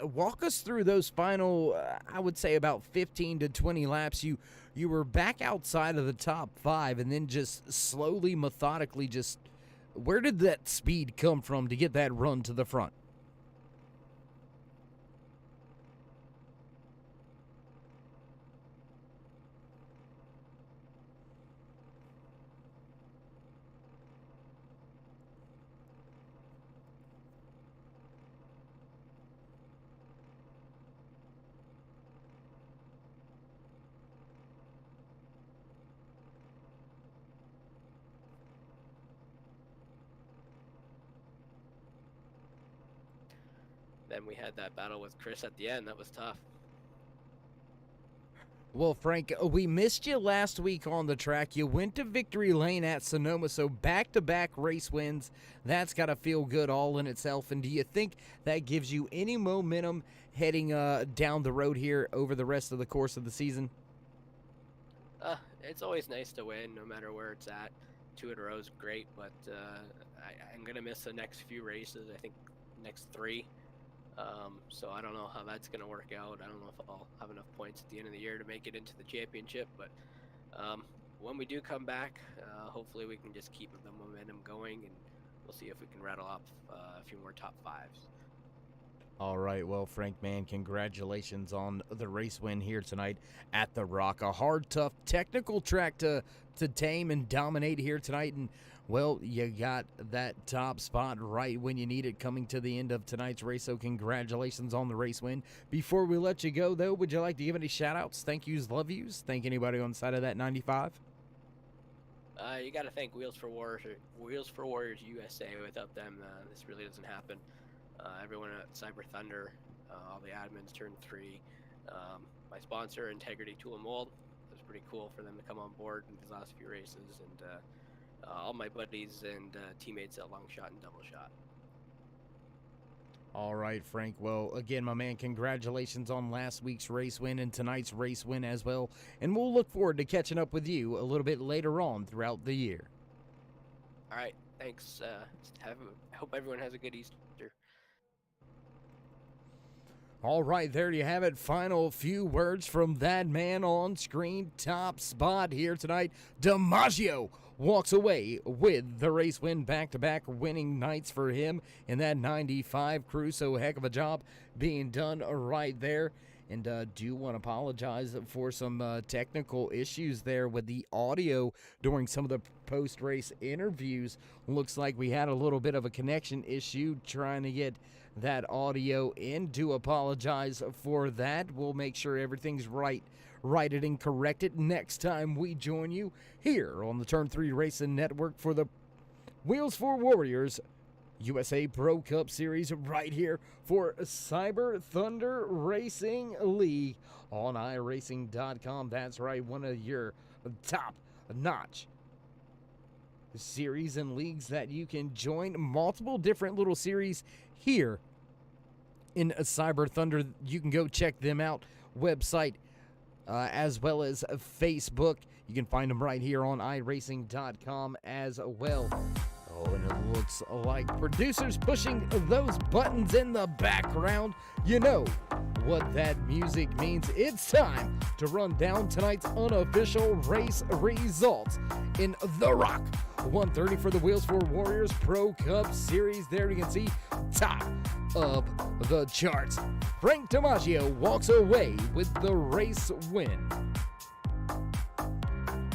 Walk us through those final, I would say about 15 to 20 laps. You were back outside of the top 5 and then just slowly, methodically, just where did that speed come from to get that run to the front? then we had that battle with Chris at the end. That was tough. Well, Frank, we missed you last week on the track. You went to victory lane at Sonoma, so back-to-back race wins. That's got to feel good all in itself. And do you think that gives you any momentum heading down the road here over the rest of the course of the season? It's always nice to win, no matter where it's at. 2 in a row is great, but I'm going to miss the next few races. I think next 3. So I don't know how that's going to work out. I don't know if I'll have enough points at the end of the year to make it into the championship, but when we do come back, hopefully we can just keep the momentum going, and we'll see if we can rattle off a few more top 5s. All right, well, Frank, man, congratulations on the race win here tonight at the Rock. A hard, tough, technical track to tame and dominate here tonight, and well, you got that top spot right when you need it coming to the end of tonight's race, so congratulations on the race win. Before we let you go, though, would you like to give any shout-outs, thank yous, love yous? Thank anybody on the side of that 95? You got to thank Wheels for Warriors USA. Without them, this really doesn't happen. Everyone at Cyber Thunder, all the admins, Turn 3, my sponsor, Integrity Tool and Mold. It was pretty cool for them to come on board in these last few races, and all my buddies and teammates at Long Shot and Double Shot. All right, Frank. Well, again, my man, congratulations on last week's race win and tonight's race win as well. And we'll look forward to catching up with you a little bit later on throughout the year. All right, thanks. I hope everyone has a good Easter. All right, there you have it. Final few words from that man on screen. Top spot here tonight. DiMaggio walks away with the race win. Back-to-back winning nights for him in that 95 crew. So heck of a job being done right there. And do want to apologize for some technical issues there with the audio during some of the post-race interviews. Looks like we had a little bit of a connection issue trying to get that audio in. Do apologize for that. We'll make sure everything's righted and corrected next time we join you here on the Turn 3 Racing Network for the Wheels for Warriors USA Pro Cup Series right here for Cyber Thunder Racing League on iRacing.com. That's right, one of your top-notch series and leagues that you can join. Multiple different little series here in Cyber Thunder. You can go check them out. Website as well as Facebook. You can find them right here on iRacing.com as well. Oh, and it looks like producers pushing those buttons in the background. You know what that music means. It's time to run down tonight's unofficial race results in The Rock 130 for the Wheels for Warriors Pro Cup Series. There you can see top of the charts. Frank DiMaggio walks away with the race win.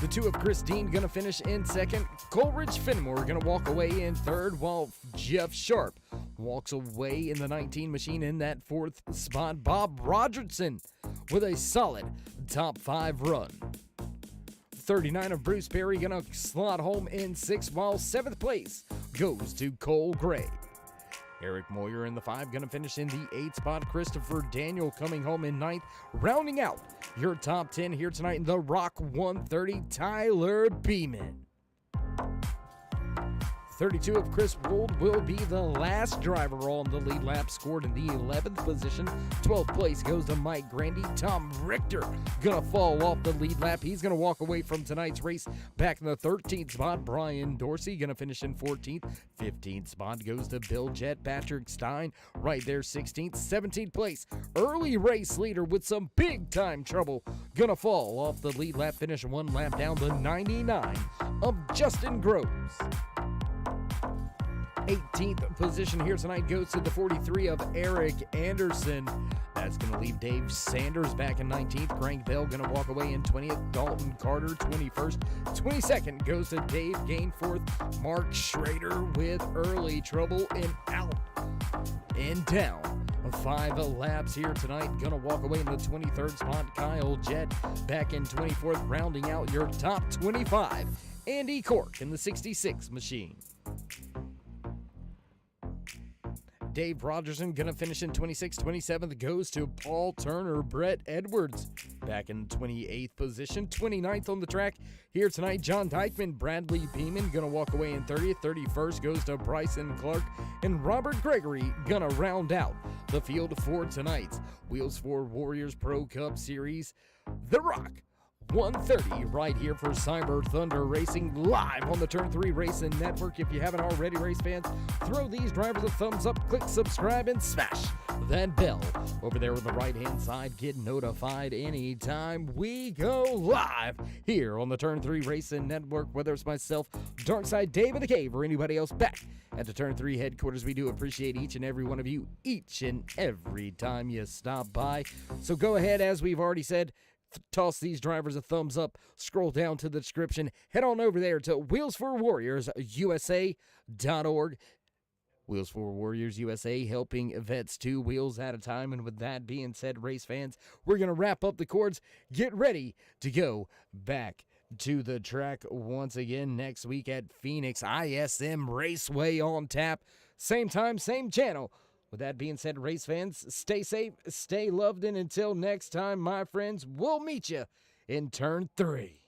The 2 of Christine going to finish in second. Coleridge Fenimore going to walk away in third, while Jeff Sharp walks away in the 19 machine in that 4th spot. Bob Rogerson with a solid top 5 run. 39 of Bruce Perry going to slot home in 6th, while 7th place goes to Cole Gray. Eric Moyer in the 5 going to finish in the 8th spot. Christopher Daniel coming home in 9th. Rounding out your top 10 here tonight in the Rock 130, Tyler Beeman. 32 of Chris Wold will be the last driver on the lead lap, scored in the 11th position. 12th place goes to Mike Grandy. Tom Richter gonna fall off the lead lap. He's gonna walk away from tonight's race back in the 13th spot. Brian Dorsey gonna finish in 14th. 15th spot goes to Bill Jett. Patrick Stein right there 16th. 17th place, early race leader with some big time trouble, gonna fall off the lead lap, finish 1 lap down. The 99 of Justin Groves. 18th position here tonight goes to the 43 of Eric Anderson. That's going to leave Dave Sanders back in 19th. Frank Bell going to walk away in 20th. Dalton Carter 21st. 22nd goes to Dave Gainforth. Mark Schrader with early trouble and out and down. 5 laps here tonight. Going to walk away in the 23rd spot. Kyle Jett back in 24th. Rounding out your top 25. Andy Cork in the 66 machine. Dave Rogerson gonna finish in 26th. 27th goes to Paul Turner. Brett Edwards back in 28th position. 29th on the track here tonight. John Dykeman, Bradley Beeman gonna walk away in 30th. 31st goes to Bryson Clark. And Robert Gregory gonna round out the field for tonight's Wheels for Warriors Pro Cup Series. The Rock 130 right here for Cyber Thunder Racing live on the Turn 3 Racing Network. If you haven't already, race fans, throw these drivers a thumbs up, click subscribe, and smash that bell over there on the right-hand side. Get notified anytime we go live here on the Turn 3 Racing Network, whether it's myself, Darkside Dave in the Cave, or anybody else back at the Turn 3 headquarters. We do appreciate each and every one of you each and every time you stop by. So go ahead, as we've already said, toss these drivers a thumbs up, scroll down to the description, head on over there to wheelsforwarriorsusa.org. Wheels for Warriors USA, helping vets 2 wheels at a time. And with that being said, race fans, we're going to wrap up the cords. Get ready to go back to the track once again next week at Phoenix ISM Raceway on tap. Same time, same channel. With that being said, race fans, stay safe, stay loved, and until next time, my friends, we'll meet you in Turn 3.